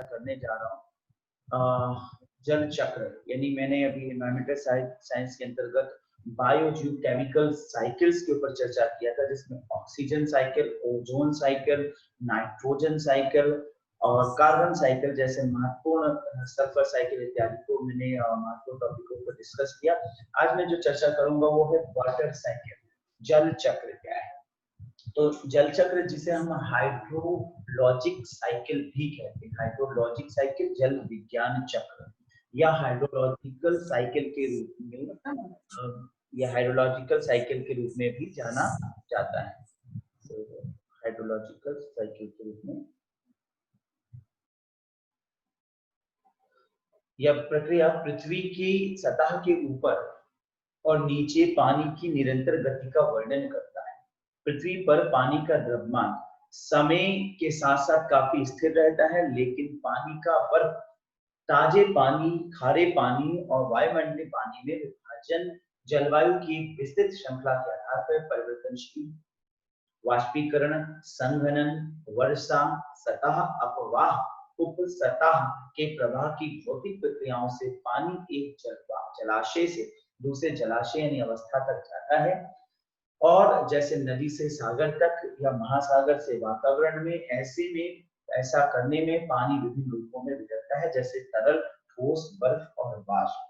करने जा रहा हूँ जल चक्र, यानी मैंने अभी एनवायरमेंटल साइंस के अंतर्गत बायोजियोकेमिकल साइकिल्स के ऊपर चर्चा किया था, जिसमें oxygen cycle, ozone cycle, nitrogen cycle और कार्बन साइकिल जैसे महत्वपूर्ण, सल्फर साइकिल इत्यादि को मैंने महत्वपूर्ण टॉपिकों पर डिस्कस किया। आज मैं जो चर्चा करूंगा वो है वाटर साइकिल, जल चक्र क्या है। तो जल चक्र जिसे हम हाइड्रोलॉजिक साइकिल भी कहते हैं, हाइड्रोलॉजिक साइकिल, जल विज्ञान चक्र या हाइड्रोलॉजिकल साइकिल के रूप में, या हाइड्रोलॉजिकल साइकिल के रूप में भी जाना जाता है। तो हाइड्रोलॉजिकल साइकिल के रूप में यह प्रक्रिया पृथ्वी की सतह के ऊपर और नीचे पानी की निरंतर गति का वर्णन करता है। पृथ्वी पर पानी का द्रव्यमान समय के साथ साथ काफी स्थिर रहता है, लेकिन पानी का बर्फ ताजे पानी, खारे पानी और वायुमंडलीय पानी में विभाजन जलवायु की विस्तृत श्रृंखला के आधार पर परिवर्तनशील। वाष्पीकरण, संघनन, वर्षा, सतह अपवाह, उप सतह के प्रवाह की भौतिक प्रक्रियाओं से पानी एक जलाशय से दूसरे जलाशय यानी अवस्था तक जाता है, और जैसे नदी से सागर तक या महासागर से वातावरण में, ऐसा करने में पानी विभिन्न रूपों में विचरता है, जैसे तरल, ठोस, बर्फ और वाष्प।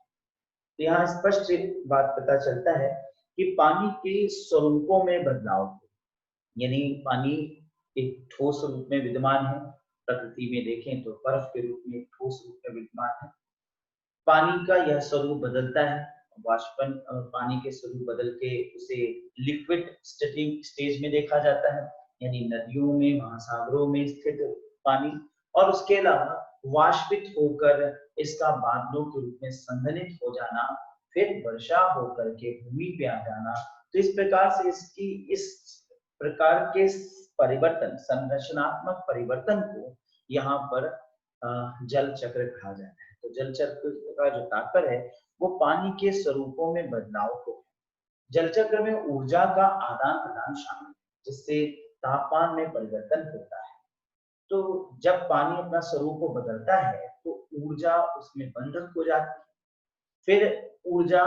तो यहाँ स्पष्ट बात पता चलता है कि पानी के स्वरूपों में बदलाव, यानी पानी एक ठोस रूप में विद्यमान है, प्रकृति में देखें तो बर्फ के रूप में एक ठोस रूप में विद्यमान है। पानी का यह स्वरूप बदलता है, वाष्पन पानी के स्वरूप बदल के उसे लिक्विड स्टेज में देखा जाता है, यानी नदियों में, महासागरों में स्थित पानी, और उसके अलावा वाष्पित होकर इसका बादलों के रूप में संघनित हो जाना, फिर वर्षा होकर के भूमि पे आ जाना। तो इस प्रकार से इस प्रकार के परिवर्तन, संरचनात्मक परिवर्तन को यहाँ पर जल चक्र कहा जाता है। तो जल चक्र का जो तात्पर्य है वो पानी के स्वरूपों में बदलाव को। जल चक्र में ऊर्जा का आदान प्रदान शामिल है, जिससे तापमान में परिवर्तन होता है। तो जब पानी अपना स्वरूप बदलता है तो ऊर्जा उसमें बंधक हो जाती है, फिर ऊर्जा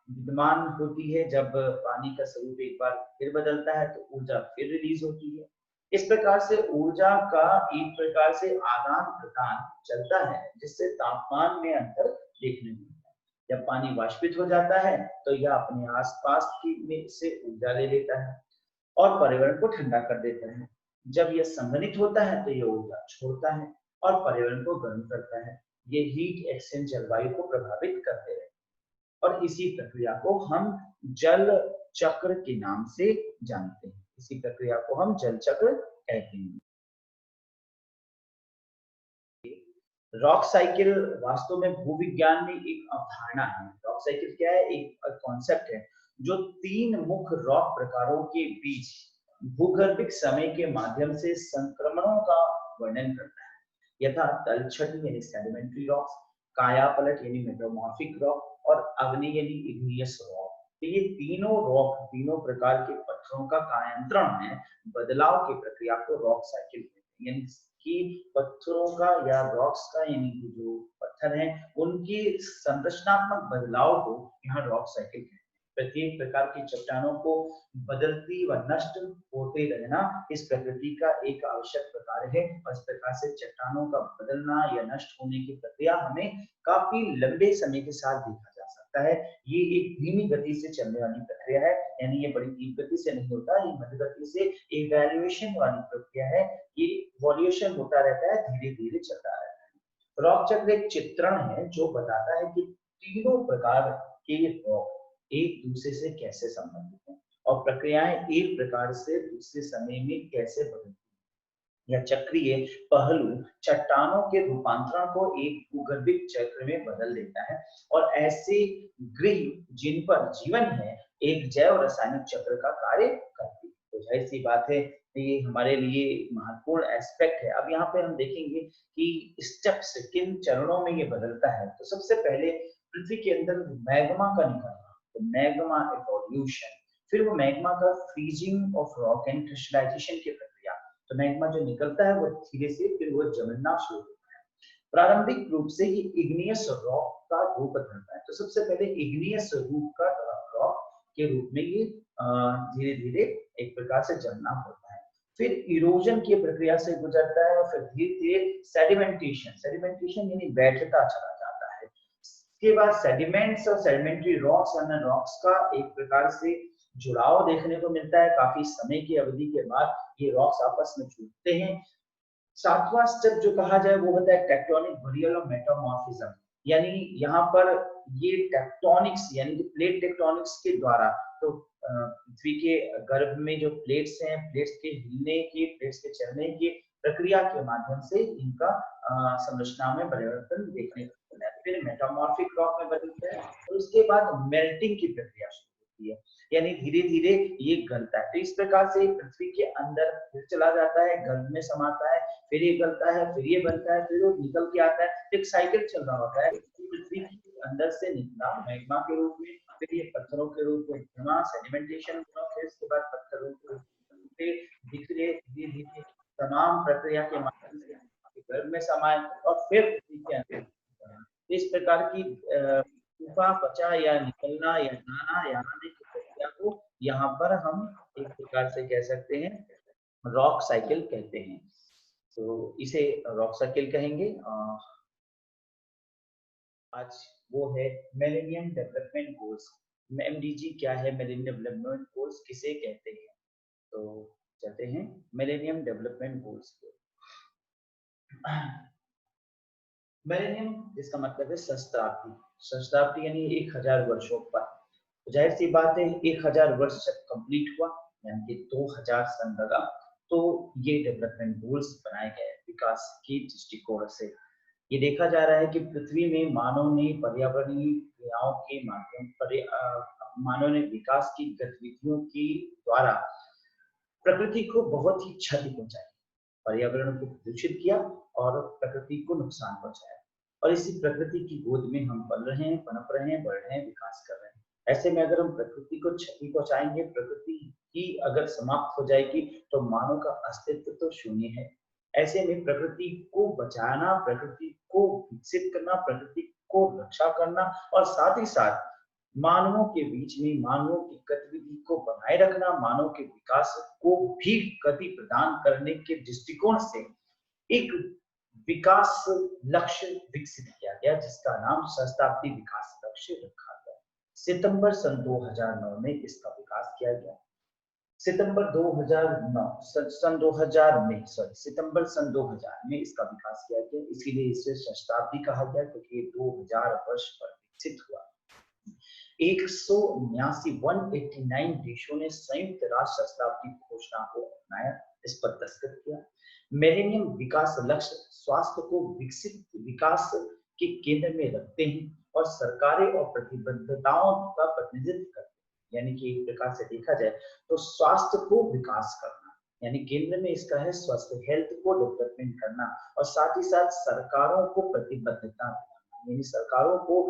विद्यमान होती है, जब पानी का स्वरूप एक बार फिर बदलता है तो ऊर्जा फिर रिलीज होती है। इस प्रकार से ऊर्जा का एक प्रकार से आदान प्रदान चलता है, जिससे तापमान में अंतर देखने को मिलता है। जब पानी वाष्पित हो जाता है तो यह अपने आसपास की में से ऊर्जा ले लेता है और पर्यावरण को ठंडा कर देता है। जब यह संघनित होता है तो यह ऊर्जा छोड़ता है और पर्यावरण को गर्म करता है। ये हीट एक्सचेंज जलवायु को प्रभावित करते हैं, और इसी प्रक्रिया को हम जल चक्र के नाम से जानते हैं। इसी प्रक्रिया को हम जल चक्र कहते हैं। रॉक साइकिल वास्तव में भूविज्ञान में एक अवधारणा है। रॉक साइकिल क्या है? एक कॉन्सेप्ट है जो तीन मुख्य रॉक प्रकारों के बीच भूगर्भिक समय के माध्यम से संक्रमणों का वर्णन करता है, यथा तलछटी यानी सेडिमेंट्री रॉक्स, कायापलट यानी मेटामॉर्फिक रॉक और अग्नि यानी इग्नियस रॉक। तो ये तीनों रॉक, तीनों प्रकार के पत्थरों का कायांतरण है, बदलाव की प्रक्रिया को रॉक साइकिल कहते हैं। यानी कि पत्थरों का या रॉक्स का, यानी जो पत्थर हैं उनकी संरचनात्मक बदलाव को यहाँ रॉक साइकिल कहते हैं। प्रत्येक प्रकार की चट्टानों को बदलती व नष्ट होते रहना इस प्रकृति का एक आवश्यक प्रकार है, और इस प्रकार से चट्टानों का बदलना या नष्ट होने की प्रक्रिया हमें काफी लंबे समय के साथ देखा जा सकता है। ये एक धीमी गति से चलने वाली प्रक्रिया है, यानी ये बड़ी तीव्र गति से नहीं होता, ये मध्य गति से इवैल्यूएशन वाली प्रक्रिया है। ये इवोल्यूशन होता रहता है, धीरे धीरे चलता रहता है। रॉक चक्र एक चित्रण है जो बताता है कि तीनों प्रकार के रॉक एक दूसरे से कैसे संबंधित हैं और प्रक्रियाएं एक प्रकार से दूसरे समय में कैसे बदलती हैं। यह चक्रीय पहलू चट्टानों के रूपांतरण को एक भूगर्भिक चक्र में बदल देता है, और ऐसे गृह जिन पर जीवन है एक जैव रासायनिक चक्र का कार्य करती है। तो जाहिर सी बात है, ये हमारे लिए महत्वपूर्ण एस्पेक्ट है। अब यहाँ पे हम देखेंगे कि स्टेप्स किन चरणों में ये बदलता है। तो सबसे पहले पृथ्वी के अंदर मैग्मा का निकलना, तो मैग्मा इवोल्यूशन, फिर वो मैग्मा का freezing of rock and crystallisation की प्रक्रिया। तो मैग्मा जो निकलता है वो धीरे से फिर वो जमना शुरू होता है। प्रारंभिक रूप से ये इग्नियस रॉक का रूप धरता है। तो सबसे पहले इग्नियस रूप का रॉक के रूप में ये धीरे धीरे एक प्रकार से जमना होता है। फिर इरोजन की प्रक्रिया से गुजरता है और फिर धीरे धीरे सेडिमेंटेशन यानी बैठता चला जाता है। इसके बाद सेडिमेंट्स और सेडिमेंट्री रॉक्स अन्य रॉक्स का एक प्रकार से जुड़ाव देखने को मिलता है। काफी समय की अवधि के बाद ये रॉक्स आपस में जुड़ते हैं। सातवां स्टेप जो कहा जाए वो होता है टेक्टोनिक बरियल और मेटामॉर्फिज्म, यानी यहाँ पर ये टेक्टोनिक्स यानी कि प्लेट टेक्टोनिक्स के द्वारा, तो पृथ्वी के गर्भ में जो प्लेट्स हैं, प्लेट्स के हिलने की, प्लेट्स के चलने की प्रक्रिया के माध्यम से इनका संरचना में परिवर्तन देखने को मिला है। फिर मेटामॉर्फिक रॉक में बदलता है और उसके बाद मेल्टिंग की प्रक्रिया शुरू होती है, यानी धीरे धीरे ये गलता है। तो इस प्रकार से पृथ्वी के अंदर फिर चला जाता है, गर्भ में समाता है, फिर ये गलता है, फिर ये बनता है, फिर वो निकल के आता है। एक साइकिल चल रहा होता है। पृथ्वी के अंदर से निकला मैग्मा के रूप में, फिर ये पत्थरों के रूप में जमा, सेडिमेंटेशन हुआ, फिर इसके बाद पत्थरों के रूप में बिखरे, धीरे धीरे तमाम प्रक्रिया के माध्यम से गर्भ में समाये और फिर पृथ्वी के अंदर। इस प्रकार की ऊपा पचा या निकलना या जाना या आने की प्रक्रिया को यहाँ पर हम एक प्रकार से कह सकते हैं रॉक साइकिल कहते हैं। तो इसे रॉक साइकिल कहेंगे। आज वो है मिलेनियम डेवलपमेंट गोल्स। एमडीजी क्या है, मिलेनियम डेवलपमेंट गोल्स किसे कहते हैं? तो चलते हैं मिलेनियम डेवलपमेंट गोल्स को। मिलेनियम इसका मतलब है सहस्त्राब्दी। सहस्त्राब्दी यानी 1000 वर्षों पर। तो जाहिर सी बात है 1000 वर्ष जब कंप्लीट हुआ यानी कि 2000 सन लगा, तो ये डेवलपमेंट गोल्स बनाए गए विकास की दृष्टिकोण से। ये देखा जा रहा है कि पृथ्वी में मानव ने पर्यावरणीय क्रियाओं के माध्यम पर मानव ने विकास की गतिविधियों के द्वारा प्रकृति को बहुत ही क्षति पहुंचाई, पर्यावरण को प्रदूषित किया और प्रकृति को नुकसान पहुंचाया। और इसी प्रकृति की गोद में हम पल रहे हैं, पनप रहे हैं, बढ़ रहे हैं, विकास कर रहे हैं। ऐसे में अगर हम प्रकृति को क्षति पहुंचाएंगे, प्रकृति ही अगर समाप्त हो जाएगी, तो मानव का अस्तित्व तो शून्य है। ऐसे में प्रकृति को बचाना, प्रकृति को विकसित करना, प्रकृति को रक्षा करना और साथ ही साथ मानवों के बीच में मानवों की गतिविधि को बनाए रखना, मानव के विकास को भी गति प्रदान करने के दृष्टिकोण से एक विकास लक्ष्य विकसित किया गया, जिसका नाम सहस्त्राब्दी विकास लक्ष्य रखा गया। सितंबर सन 2009 में इसका विकास किया गया। सितंबर 2000 में इसका विकास किया गया। इसीलिए इसे सहस्त्राब्दी कहा गया, क्योंकि 2000 वर्ष पर विकसित हुआ। 189 देशों ने संयुक्त राष्ट्र सहस्त्राब्दी घोषणा को अपनाया, इस पर दस्तखत किया। मिलेनियम विकास लक्ष्य स्वास्थ्य को विकसित विकास के केंद्र में रखते हैं और सरकारें और प्रतिबद्धताओं का प्रतिनिधित्व करते हैं। यानी कि एक प्रकार से देखा जाए तो स्वास्थ्य को विकास करना, यानी केंद्र में इसका है स्वास्थ्य, हेल्थ को डेवलपमेंट करना, और साथ ही साथ सरकारों को प्रतिबद्धता, यानी सरकारों को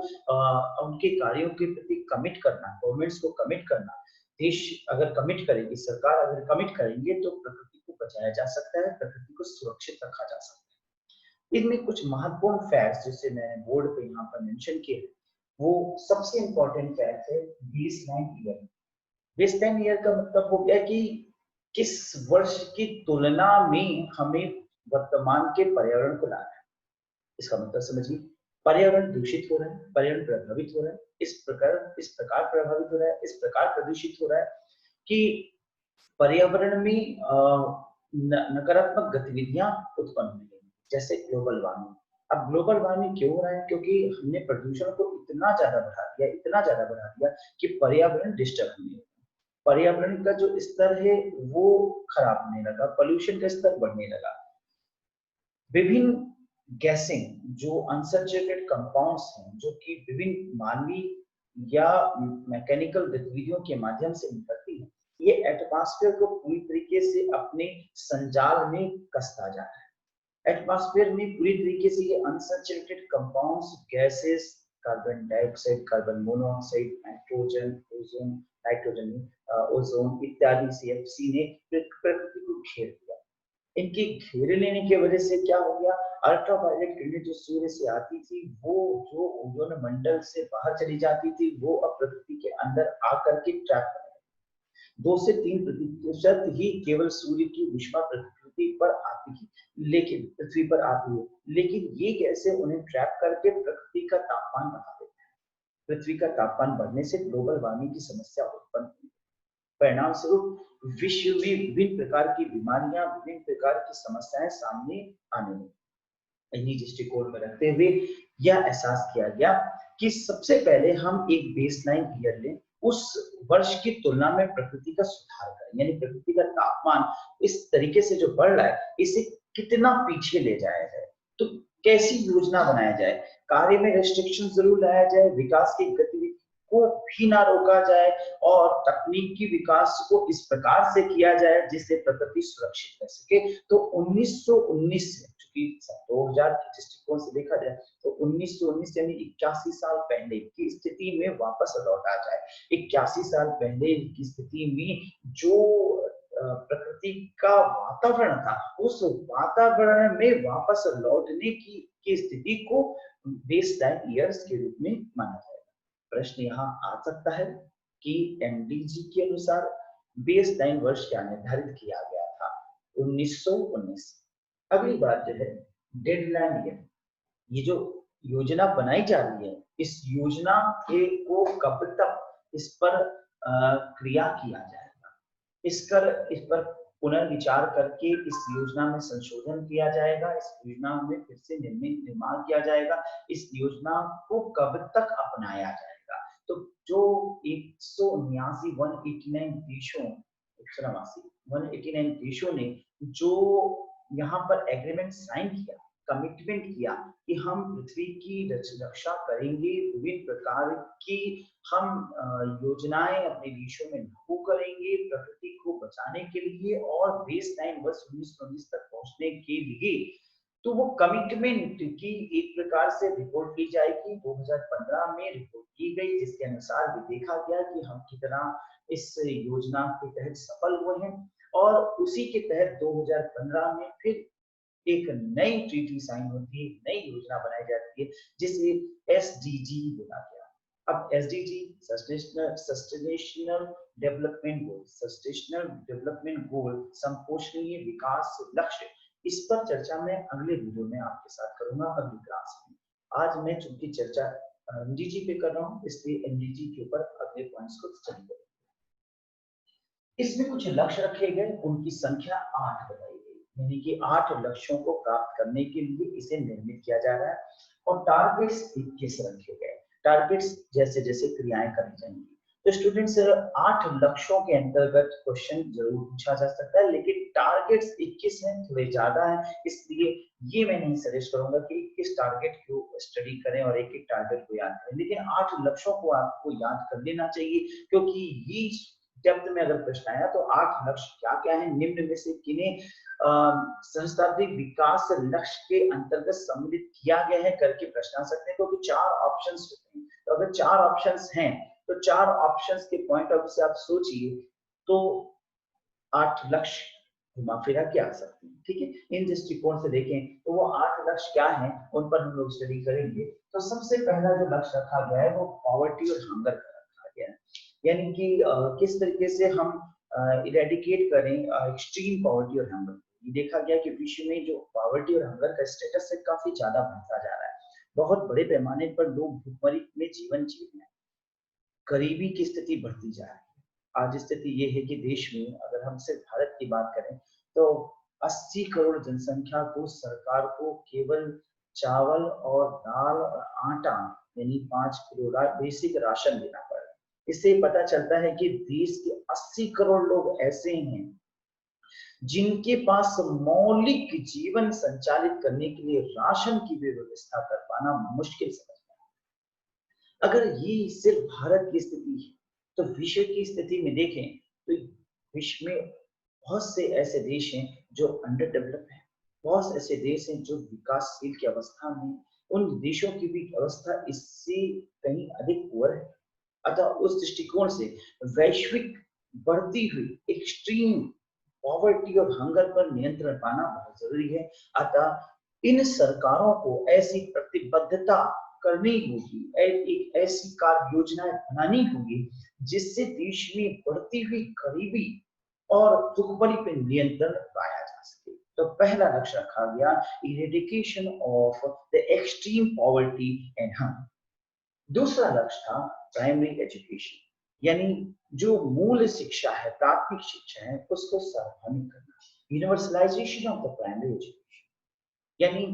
उनके कार्यों के प्रति कमिट करना, गवर्नमेंट्स को कमिट करना। देश अगर कमिट करेगी, सरकार अगर कमिट करेंगे, तो प्रकृति को बचाया जा सकता है, प्रकृति को सुरक्षित रखा जा सकता है। इनमें कुछ महत्वपूर्ण फैक्ट्स जिसे मैंने बोर्ड पे यहाँ पर मेंशन किए, वो सबसे इंपॉर्टेंट फैक्ट है बेसलाइन ईयर। बेसलाइन ईयर का मतलब हो गया कि किस वर्ष की तुलना में हमें वर्तमान के पर्यावरण को लाना है। इसका मतलब समझिए, पर्यावरण दूषित हो रहा है, पर्यावरण प्रभावित हो रहा है, इस प्रकार प्रभावित हो रहा है, इस प्रकार प्रदूषित हो रहा है कि पर्यावरण में नकारात्मक गतिविधियां उत्पन्न होने लगी, जैसे ग्लोबल वार्मिंग। अब ग्लोबल वार्मिंग क्यों हो रहा है? क्योंकि हमने प्रदूषण को इतना ज्यादा बढ़ा दिया कि पर्यावरण डिस्टर्ब होने लगा। पर्यावरण का जो स्तर है वो खराब होने लगा, पोल्यूशन का स्तर बढ़ने लगा। विभिन्न गैसें जो अनसैचुरेटेड कंपाउंड्स हैं, जो कि विभिन्न मानवीय या मैकेनिकल गतिविधियों के माध्यम से निकलती है, ये एटमॉस्फेयर को पूरी तरीके से अपने संजाल में कसता जा रहा है। एटमॉस्फेयर में पूरी तरीके से ये unsaturated compounds, gases, carbon dioxide, carbon monoxide, nitrogen ozone इत्यादि CFC ने प्रकृति को घेर दिया। इनके घेरे लेने की वजह से क्या हो गया, अल्ट्रावायलेट किरणें जो सूर्य से आती थी वो जो ओजोन मंडल से बाहर चली जाती थी वो अब प्रकृति के अंदर आकर के ट्रैप कर, 2 से 3% ही केवल सूर्य की ऊष्मा प्रकृति पर आती है, लेकिन पृथ्वी पर आती है, लेकिन ये कैसे उन्हें ट्रैप करके प्रकृति का तापमान बढ़ा देते हैं। पृथ्वी का तापमान बढ़ने से ग्लोबल वार्मिंग की समस्या उत्पन्न हुई। परिणाम स्वरूप विश्व में विभिन्न प्रकार की बीमारियां, विभिन्न प्रकार की समस्याएं सामने आने लगी। इन्हीं दृष्टिकोण में रखते हुए यह एहसास किया गया कि सबसे पहले हम एक बेसलाइन ईयर लें, उस वर्ष की तुलना में प्रकृति का सुधार करें, यानी प्रकृति का तापमान इस तरीके से जो बढ़ रहा है इसे कितना पीछे ले जाया जाए, तो कैसी योजना बनाया जाए, कार्य में रेस्ट्रिक्शन जरूर लाया जाए, विकास की गतिविधि को भी ना रोका जाए और तकनीकी विकास को इस प्रकार से किया जाए जिससे प्रकृति सुरक्षित रह सके। तो 1919 से, चूंकि 2000 के दृष्टिकोण से देखा जाए तो 1919 यानी 81 साल पहले की स्थिति में वापस लौटा जाए। 81 साल पहले की स्थिति में जो प्रकृति का वातावरण था उस वातावरण में वापस लौटने की स्थिति को बेसलाइन ईयर्स के रूप में माना जाएगा। प्रश्न यहाँ आ सकता है कि एमडीजी के अनुसार बेसलाइन वर्ष क्या निर्धारित किया गया था, 1919। अगली बात जो है डेडलाइन ईयर, ये जो योजना बनाई जा रही है इस योजना को कब तक इस पर क्रिया किया जाएगा, इस पर पुनर्विचार करके इस योजना में संशोधन किया जाएगा, इस योजना में फिर से निर्माण किया जाएगा, इस योजना को कब तक अपनाया जाएगा। तो जो 189 189 देशों ने जो यहाँ पर एग्रीमेंट साइन किया, कमिटमेंट किया कि हम पृथ्वी की रक्षा करेंगे, विभिन्न प्रकार की हम योजनाएं अपने देशों में लागू करेंगे प्रकृति को बचाने के लिए और बेसलाइन वर्ष 1919 तक पहुंचने के लिए, तो वो कमिटमेंट की एक प्रकार से रिपोर्ट ली जाएगी। 2015 में रिपोर्ट की गई जिसके अनुसार भी देखा गया कि हम कितना इस योजना के तहत सफल हुए हैं और उसी के तहत 2015 में फिर एक नई ट्रीटी साइन होती है, नई योजना बनाई जाती है जिसे एसडीजी बोला गया। अब एसडीजी सस्टेनेशनल डेवलपमेंट गोल, संपोषणीय विकास लक्ष्य, इस पर चर्चा मैं अगले वीडियो में आपके साथ करूंगा, अगली क्लास में। आज मैं चूंकि चर्चा एमडीजी पे कर रहा हूँ इसलिए एमडीजी के ऊपर अगले पॉइंट्स को स्टडी करेंगे। इसमें कुछ लक्ष्य रखे गए, उनकी संख्या 8 बताई गई, यानी कि 8 लक्ष्यों को प्राप्त करने के लिए इसे निर्मित किया जा रहा है और टारगेट्स 21 रखे गए। टारगेट्स जैसे जैसे क्रियाएं करी जाएंगी तो स्टूडेंट्स 8 लक्ष्यों के अंतर्गत क्वेश्चन जरूर पूछा जा सकता है, लेकिन टारगेट्स 21 हैं, थोड़े ज्यादा हैं, इसलिए ये मैं नहीं सजेस्ट करूंगा कि किस टारगेट को स्टडी करें और एक एक टारगेट को याद करें, लेकिन 8 लक्ष्यों को आपको याद कर लेना चाहिए क्योंकि ये डेप्थ में अगर प्रश्न आया तो 8 लक्ष्य क्या क्या है, निम्न में से किन्हें सहस्त्राब्दी विकास लक्ष्य के अंतर्गत सम्मिलित किया गया है करके प्रश्न आ सकते हैं, क्योंकि 4 ऑप्शंस होते हैं। तो अगर 4 ऑप्शंस हैं तो 4 ऑप्शंस के पॉइंट ऑफ व्यू से आप सोचिए तो 8 लक्ष्य घुमा फिरा के आ सकते हैं। ठीक है, इन दृष्टिकोण से देखें तो वो 8 लक्ष्य क्या हैं उन पर हम लोग स्टडी करेंगे। तो सबसे पहला जो लक्ष्य रखा गया है वो पॉवर्टी और हंगर का रखा गया है, यानी कि किस तरीके से हम इरेडिकेट करें एक्सट्रीम पॉवर्टी और हंगर। ये देखा गया कि विश्व में जो पॉवर्टी और हंगर का स्टेटस है काफी ज्यादा बढ़ता जा रहा है, बहुत बड़े पैमाने पर लोग भूखमरी में जीवन जी रहे हैं, गरीबी की स्थिति बढ़ती जा रही है। आज स्थिति ये है कि देश में अगर हम सिर्फ भारत की बात करें तो 80 करोड़ जनसंख्या को सरकार को केवल चावल और दाल और आटा यानी 5 किलो बेसिक राशन देना पड़ रहा है। इससे पता चलता है कि देश के 80 करोड़ लोग ऐसे हैं जिनके पास मौलिक जीवन संचालित करने के लिए राशन की भी व्यवस्था कर पाना मुश्किल समझ में। अगर ये सिर्फ भारत की स्थिति है तो विश्व की स्थिति में देखें तो विश्व में बहुत से ऐसे देश हैं जो अंडर डेवलप है, बहुत ऐसे देश हैं जो विकासशील की अवस्था में, उन देशों की भी अवस्था इससे कहीं अधिक पुअर है। अतः उस दृष्टिकोण से वैश्विक बढ़ती हुई एक्सट्रीम पॉवर्टी और हंगर पर नियंत्रण पाना बहुत जरूरी है। अतः इन सरकारों को ऐसी प्रतिबद्धता करनी होगी, एक ऐसी कार्य योजनाएं बनानी होगी जिससे देश में बढ़ती हुई गरीबी और भुखमरी पर नियंत्रण पाया जा सके। तो पहला लक्ष्य रखा गया eradication of the extreme poverty and hunger. दूसरा लक्ष्य था प्राइमरी एजुकेशन, यानी जो मूल शिक्षा है, प्राथमिक शिक्षा है, उसको सार्वभौमिक करना, universalization of the primary education, यानी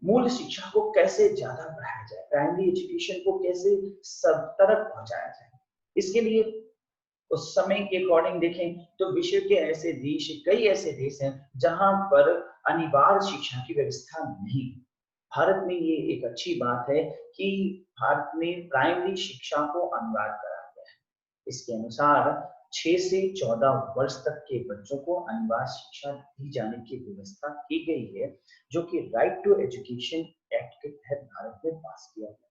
मूल शिक्षा को कैसे ज्यादा बढ़ाया जाए, प्राइमरी एजुकेशन को कैसे सब तक पहुंचाया जाए। इसके लिए उस समय के अकॉर्डिंग देखें तो विश्व के ऐसे देश, कई ऐसे देश हैं जहां पर अनिवार्य शिक्षा की व्यवस्था नहीं। भारत में ये एक अच्छी बात है कि भारत में प्राइमरी शिक्षा को अनिवार्य करा गया है। इसके अनुसार 6 से 14 वर्ष तक के बच्चों को अनिवार्य शिक्षा दी जाने की व्यवस्था की गई है, जो कि राइट टू एजुकेशन एक्ट के तहत भारत में पास किया गया।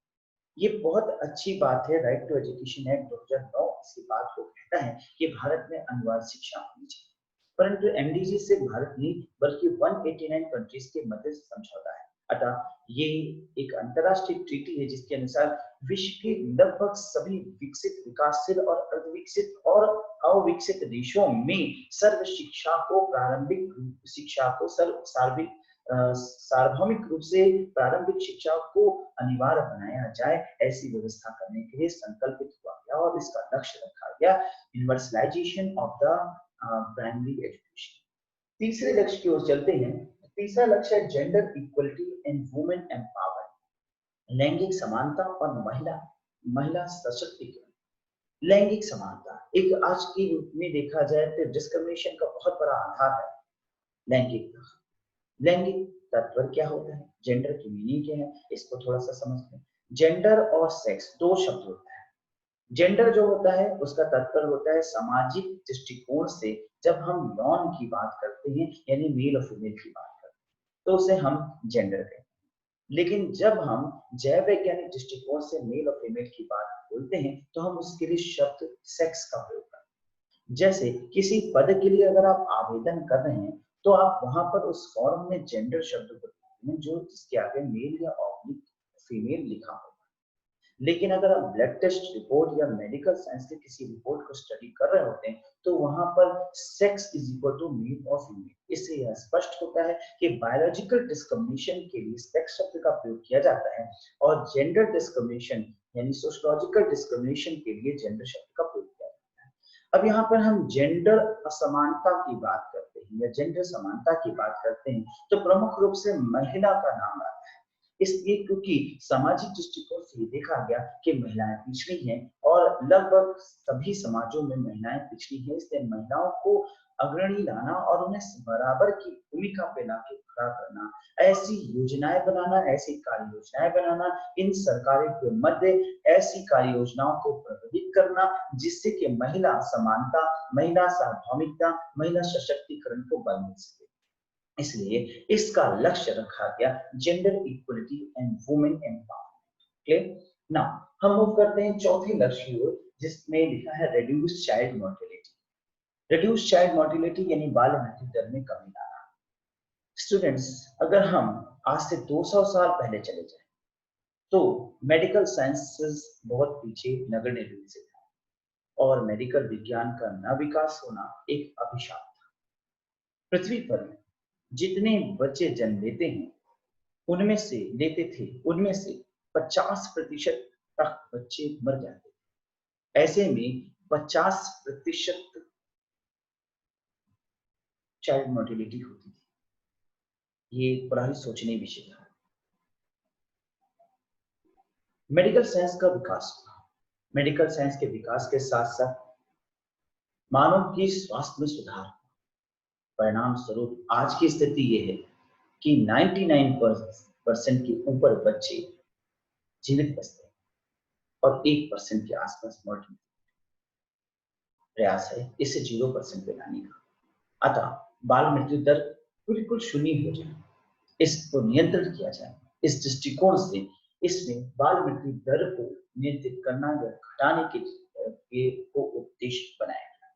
ये बहुत अच्छी बात है। राइट टू एजुकेशन एक्ट 2009 इसी बात को कहता है कि भारत में अनिवार्य शिक्षा होनी चाहिए, परंतु एमडीजी से भारत नहीं बल्कि 189 कंट्रीज के मध्य समझौता है। अतः ये एक अंतरराष्ट्रीय ट्रीटी है जिसके अनुसार विश्व के लगभग सभी विकसित, विकासशील और अर्धविकसित और अविकसित देशों में सर्व शिक्षा को, प्रारंभिक शिक्षा को सार्वभौमिक रूप से प्रारंभिक शिक्षा को अनिवार्य बनाया जाए, ऐसी व्यवस्था करने के लिए संकल्पित हुआ गया और इसका लक्ष्य रखा गया universalization of the primary education. तीसरे लक्ष्य की ओर चलते हैं। तीसरा लक्ष्य है gender equality and women empowerment, लैंगिक समानता और महिला सशक्तिकरण। लैंगिक समानता एक आज के रूप में देखा जाए तो डिस्क्रिमिनेशन का बहुत बड़ा आधार है लैंगिकता। लैंगिक तत्व क्या होता है, जेंडर की मीनिंग क्या है, इसको थोड़ा सा समझते हैं। जेंडर और सेक्स दो शब्द होता है। जेंडर जो होता है उसका तात्पर्य होता है सामाजिक दृष्टिकोण से, जब हम यौन की बात करते हैं यानी मेल और फीमेल की बात करते हैं तो उसे हम जेंडर कहते हैं। लेकिन जब हम जैव वैज्ञानिक दृष्टिकोण से मेल और फीमेल की बात बोलते हैं तो हम उसके लिए शब्द सेक्स का प्रयोग करते हैं। जैसे किसी पद के लिए अगर आप आवेदन कर रहे हैं तो आप वहां पर उस फॉर्म में जेंडर शब्द को लिखते हैं जो जिसके आगे मेल या फीमेल लिखा होगा। लेकिन अगर आप ब्लड टेस्ट रिपोर्ट या मेडिकल साइंस के किसी रिपोर्ट को स्टडी कर रहे होते हैं तो वहां पर sex is equal to male और फीमेल। इससे यह स्पष्ट होता है कि बायोलॉजिकल डिस्क्रिमिनेशन के लिए सेक्स शब्द का प्रयोग किया जाता है और जेंडर डिस्क्रिमिनेशन यानी सोशियोलॉजिकल डिस्क्रिमिनेशन के लिए जेंडर शब्द का प्रयोग किया जाता है। अब यहाँ पर हम जेंडर असमानता की बात करते हैं या जेंडर समानता की बात करते हैं तो प्रमुख रूप से महिला का नाम आता है, इसलिए क्योंकि सामाजिक दृष्टिकोण से देखा गया कि महिलाएं पिछड़ी हैं और लगभग सभी समाजों में महिलाएं पिछड़ी हैं, इसलिए महिलाओं को अग्रणी लाना और उन्हें बराबर की भूमिका पे लाके खड़ा करना, ऐसी योजनाएं बनाना, ऐसी कार्य योजनाएं बनाना, इन सरकारों के मध्य ऐसी कार्य योजनाओं को प्रभावित करना जिससे कि महिला समानता, महिला सार्वभौमिकता, महिला सशक्तिकरण को बल मिल सके। इसलिए इसका लक्ष्य रखा गया gender equality and women empowerment. Clear. Now हम मूव करते हैं चौथे लक्ष्य की ओर जिसमें लिखा है reduce child mortality. Reduce child mortality यानी बाल मृत्यु दर में कमी लाना। स्टूडेंट्स, अगर हम आज से 200 साल पहले चले जाएं तो मेडिकल साइंसेस बहुत पीछे नगण्य रूप से था और मेडिकल विज्ञान का न विकास होना एक अभिशाप था। पृथ्वी पर जितने बच्चे जन्म लेते हैं उनमें से 50% तक बच्चे मर जाते हैं। ऐसे में 50% चाइल्ड मोर्टेलिटी होती थी। ये बड़ा ही सोचने विषय था। मेडिकल साइंस का विकास हुआ। मेडिकल साइंस के विकास के साथ साथ मानव की स्वास्थ्य में सुधार। परिणाम स्वरूप आज की स्थिति यह है कि 99% के ऊपर बच्चे जीवित बचते हैं और 1% के आसपास मर जाते हैं। प्रयास है इसे 0% पे लाने का। अतः बाल मृत्यु दर बिल्कुल शून्य हो जाए, इसको नियंत्रित किया जाए। इस दृष्टिकोण से इसमें बाल मृत्यु दर को नियंत्रित करना या घटाने के को उद्देश्य बनाया गया।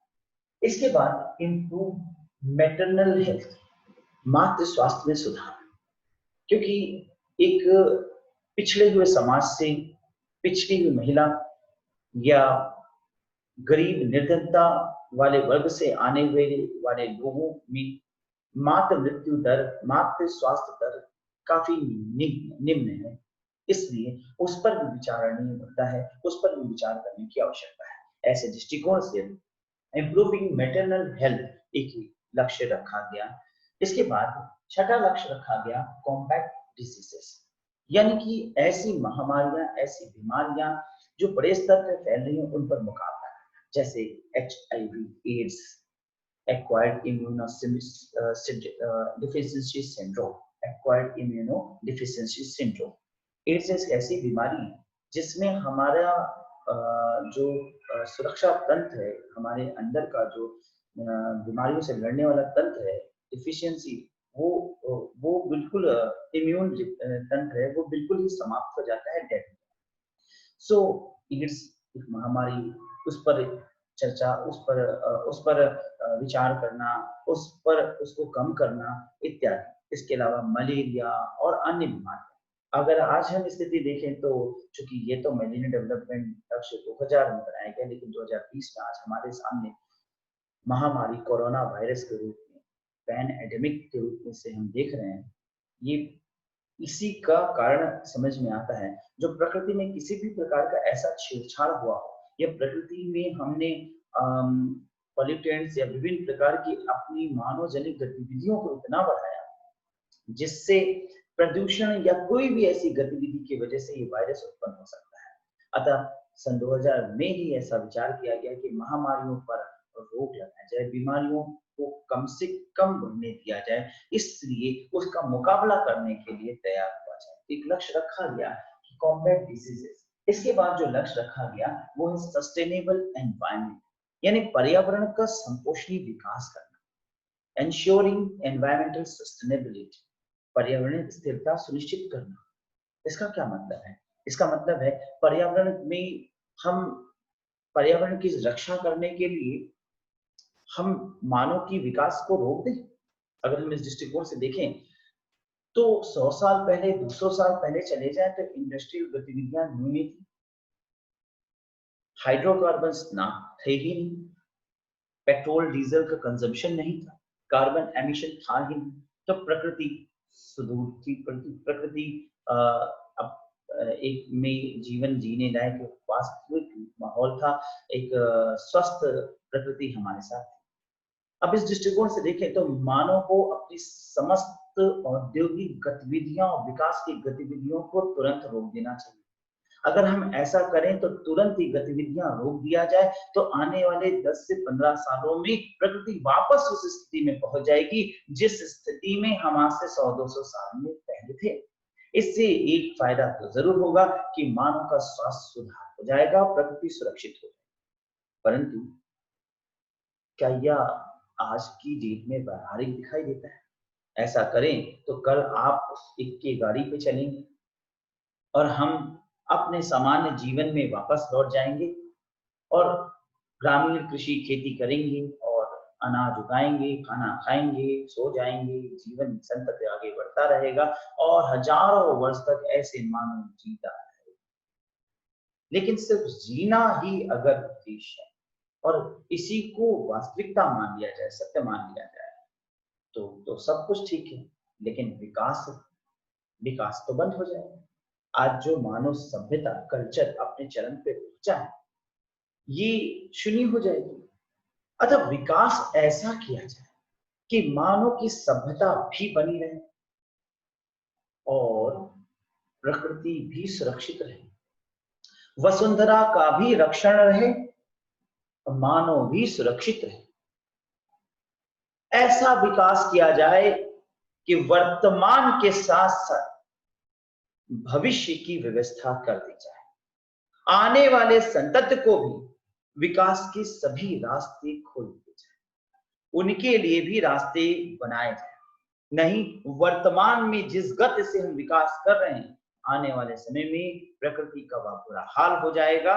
इसके बाद इम्प्रूव मैटरनल हेल्थ, मातृ स्वास्थ्य में सुधार, क्योंकि एक पिछड़े हुए समाज से पिछड़ी हुई महिला या गरीब निर्धनता वाले वर्ग से आने हुए वाले लोगों में मातृ मृत्यु दर, मातृ स्वास्थ्य दर काफी निम्न है। इसलिए उस पर भी विचारणीय मुद्दा है, उस पर भी विचार करने की आवश्यकता है। ऐसे दृष्टिकोण से इम्प्रूविंग मैटरनल हेल्थ एक लक्ष्य रखा गया। इसके बाद छठा लक्ष्य रखा गया कॉम्बैट डिसीजेस, यानी कि ऐसी महामारियां, ऐसी बीमारियां जो बड़े स्तर पर फैल रही हैं उन पर मुकाबला, जैसे HIV, AIDS, acquired immunodeficiency syndrome, acquired immunodeficiency syndrome। AIDS एक ऐसी बीमारी है जिसमें हमारा जो सुरक्षा तंत्र है, हमारे अंदर का जो बीमारियों से लड़ने वाला तंत्र है, डिफिशियंसी, वो बिल्कुल इम्यून तंत्र है, वो बिल्कुल ही समाप्त हो जाता है, डेड। सो एड्स एक महामारी, उस पर चर्चा, उस पर विचार करना, उस पर उसको कम करना इत्यादि। इसके अलावा मलेरिया और अन्य बीमारियां। अगर आज हम स्थिति देखें तो चूंकि ये तो मिलेनियम डेवलपमेंट लक्ष्य 2000 में बनाया गया, लेकिन 2020 में आज हमारे सामने महामारी कोरोना वायरस के रूप में, पैंडेमिक के रूप में से हम देख रहे हैं। ये इसी का कारण समझ में आता है, जो प्रकृति में किसी भी प्रकार का ऐसा छेड़छाड़ हुआ हो, या प्रकृति में हमने पॉल्यूटेंट्स या विभिन्न प्रकार की अपनी मानव जनित गतिविधियों को इतना बढ़ाया जिससे प्रदूषण या कोई भी ऐसी गतिविधि की वजह से ये वायरस उत्पन्न हो सकता है। अतः सन 2000 में ही ऐसा विचार किया गया कि महामारियों पर रोक लगाई जाए, बीमारियों को कम से कम बढ़ने दिया जाए, इसलिए उसका मुकाबला करने के लिए तैयार हुआ जाए। एक लक्ष्य रखा गया कि कॉम्बैट डिसीजेस। इसके बाद जो लक्ष्य रखा गया वो है सस्टेनेबल एनवायरनमेंट, यानी पर्यावरण का संपोषणी विकास करना, एंश्योरिंग एनवायरमेंटल सस्टेनेबिलिटी, पर्यावरण स्थिरता सुनिश्चित करना। इसका क्या मतलब है? इसका मतलब है पर्यावरण में हम पर्यावरण की रक्षा करने के लिए हम मानव की विकास को रोक दें। अगर हम इस दृष्टिकोण से देखें तो 100 साल पहले, 200 साल पहले चले जाए तो इंडस्ट्रियल गतिविधियां न्यून थी, हाइड्रोकार्बन ना थे ही नहीं, पेट्रोल डीजल का कंजम्पशन नहीं था, कार्बन एमिशन था ही नहीं, तो प्रकृति सुदूर थी, प्रकृति एक में जीवन जीने लायक वास्तविक माहौल था, एक स्वस्थ प्रकृति हमारे साथ थी। अब इस दृष्टिकोण से देखें तो मानव को अपनी समस्त औद्योगिक गतिविधियों और विकास की गतिविधियों को तुरंत रोक देना चाहिए। अगर हम ऐसा करें तो तुरंत ही गतिविधियां रोक दिया जाए तो आने वाले 10 से 15 सालों में प्रकृति वापस उस स्थिति में पहुंच जाएगी जिस स्थिति में हम आज से 100-200 साल में पहले थे। इससे एक फायदा तो जरूर होगा कि मानव का स्वास्थ्य सुधार हो जाएगा, प्रकृति सुरक्षित हो जाएगी। परंतु क्या यह आज की डेट में व्यावहारिक दिखाई देता है? ऐसा करें तो कल आप उस इक्के गाड़ी पे चलेंगे और हम अपने सामान्य जीवन में वापस लौट जाएंगे और ग्रामीण कृषि खेती करेंगे और अनाज उगाएंगे, खाना खाएंगे, सो जाएंगे, जीवन संतत आगे बढ़ता रहेगा और हजारों वर्ष तक ऐसे मानव जीता रहेगा। लेकिन सिर्फ जीना ही अगर उद्देश्य है और इसी को वास्तविकता मान लिया जाए, सत्य मान लिया जाए, तो सब कुछ ठीक है, लेकिन विकास तो बंद हो जाएगा। आज जो मानव सभ्यता, कल्चर अपने चरम पे पहुंचा है, ये शून्य हो जाएगी। अतः विकास ऐसा किया जाए कि मानव की सभ्यता भी बनी रहे और प्रकृति भी सुरक्षित रहे, वसुंधरा का भी रक्षण रहे और मानव भी सुरक्षित रहे। ऐसा विकास किया जाए कि वर्तमान के साथ साथ भविष्य की व्यवस्था कर दी जाए, आने वाले संतति को भी विकास के सभी रास्ते खोल दिए जाए, उनके लिए भी रास्ते बनाए जाए। नहीं, वर्तमान में जिस गति से हम विकास कर रहे हैं, आने वाले समय में प्रकृति का वह बुरा हाल हो जाएगा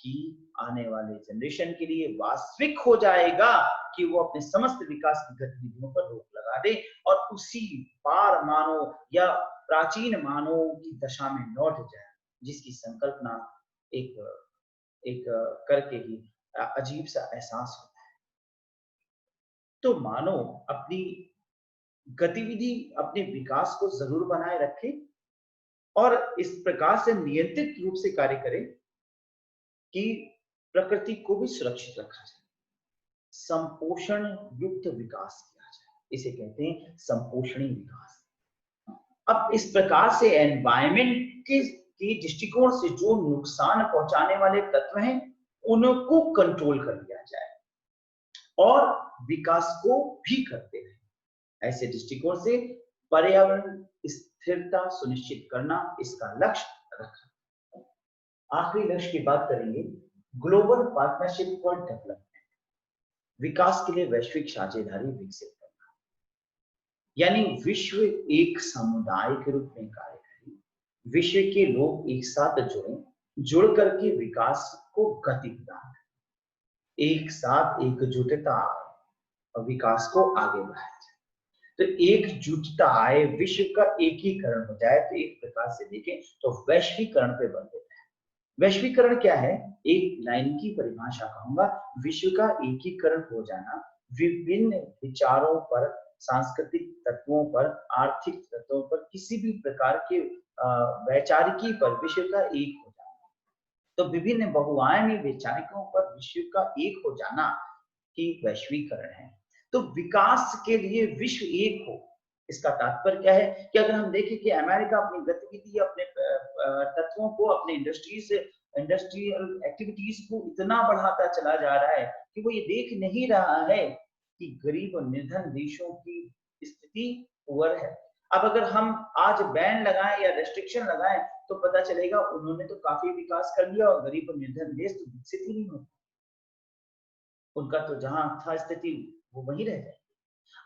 कि आने वाले जनरेशन के लिए वास्तविक हो जाएगा कि वो अपने समस्त विकास की गतिविधियों पर रोक लगा दे और उसी पार मानव या प्राचीन मानव की दशा में लौट जाए, जिसकी संकल्पना एक एक करके ही अजीब सा एहसास होता है। तो मानव अपनी गतिविधि, अपने विकास को जरूर बनाए रखे और इस प्रकार से नियंत्रित रूप से कार्य करे कि प्रकृति को भी सुरक्षित रखा जाए, संपोषण युक्त विकास किया जाए। इसे कहते हैं संपोषणी विकास। अब इस प्रकार से एनवायरमेंट के दृष्टिकोण से जो नुकसान पहुंचाने वाले तत्व हैं उनको कंट्रोल कर लिया जाए और विकास को भी करते रहे। ऐसे दृष्टिकोण से पर्यावरण स्थिरता सुनिश्चित करना इसका लक्ष्य रखा। आखिरी लक्ष्य की बात करेंगे, ग्लोबल पार्टनरशिप फॉर डेवलपमेंट, विकास के लिए वैश्विक साझेदारी विकसित करना, यानी विश्व एक समुदाय के रूप में कार्य करे, विश्व के लोग एक साथ जुड़ करके विकास को गति प्रदान करें, एक साथ एकजुटता और विकास को आगे बढ़ाया जाए। तो एकजुटता आए, विश्व का एकीकरण हो जाए। तो एक प्रकार से देखें तो वैश्वीकरण पे बल देता है। वैश्वीकरण क्या है? एक लाइन की परिभाषा कहूंगा, विश्व का एकीकरण हो जाना, विभिन्न विचारों पर, सांस्कृतिक तत्वों पर, आर्थिक तत्वों पर, किसी भी प्रकार के वैचारिकी पर विश्व का एक हो जाना। तो विभिन्न बहुआयामी वैचारिकों पर विश्व का एक हो जाना ही वैश्वीकरण है। तो विकास के लिए विश्व एक हो, इसका तात्पर्य क्या है कि अगर हम देखें कि अमेरिका अपनी गतिविधि, अपने तत्वों को, अपने इंडस्ट्रियल एक्टिविटीज को इतना बढ़ाता चला जा रहा है कि वो ये देख नहीं रहा है कि गरीब और निर्धन देशों की स्थिति पुअर है। अब अगर हम आज बैन लगाएं या रेस्ट्रिक्शन लगाएं तो पता चलेगा उन्होंने तो काफी विकास कर लिया और गरीब और निर्धन देश तो विकसित ही नहीं होता, उनका तो जहां था स्थिति वो वहीं रह जाए।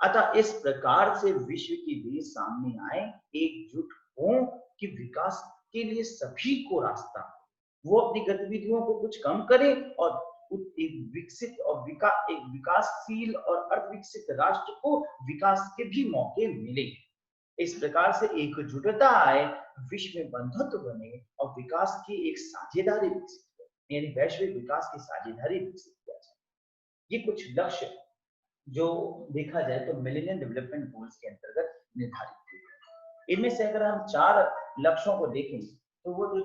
अतः इस प्रकार से विश्व के देश सामने आए, एकजुट हों कि विकास के लिए सभी को रास्ता, वो अपनी गतिविधियों को कुछ कम करें और एक विकसित और एक विकासशील और अर्धविकसित राष्ट्र को विकास के भी मौके मिले। इस प्रकार से एकजुटता आए, विश्व में बंधुत्व बने और विकास की एक साझेदारी विकसित हो, यानी वैश्विक विकास की साझेदारी विकसित किया जाए। ये कुछ लक्ष्य जो देखा जाए तो मिलेनियम डेवलपमेंट गोल्स के अंतर्गत निर्धारित किए गए। इनमें से अगर हम 4 लक्ष्यों को देखें तो वो जो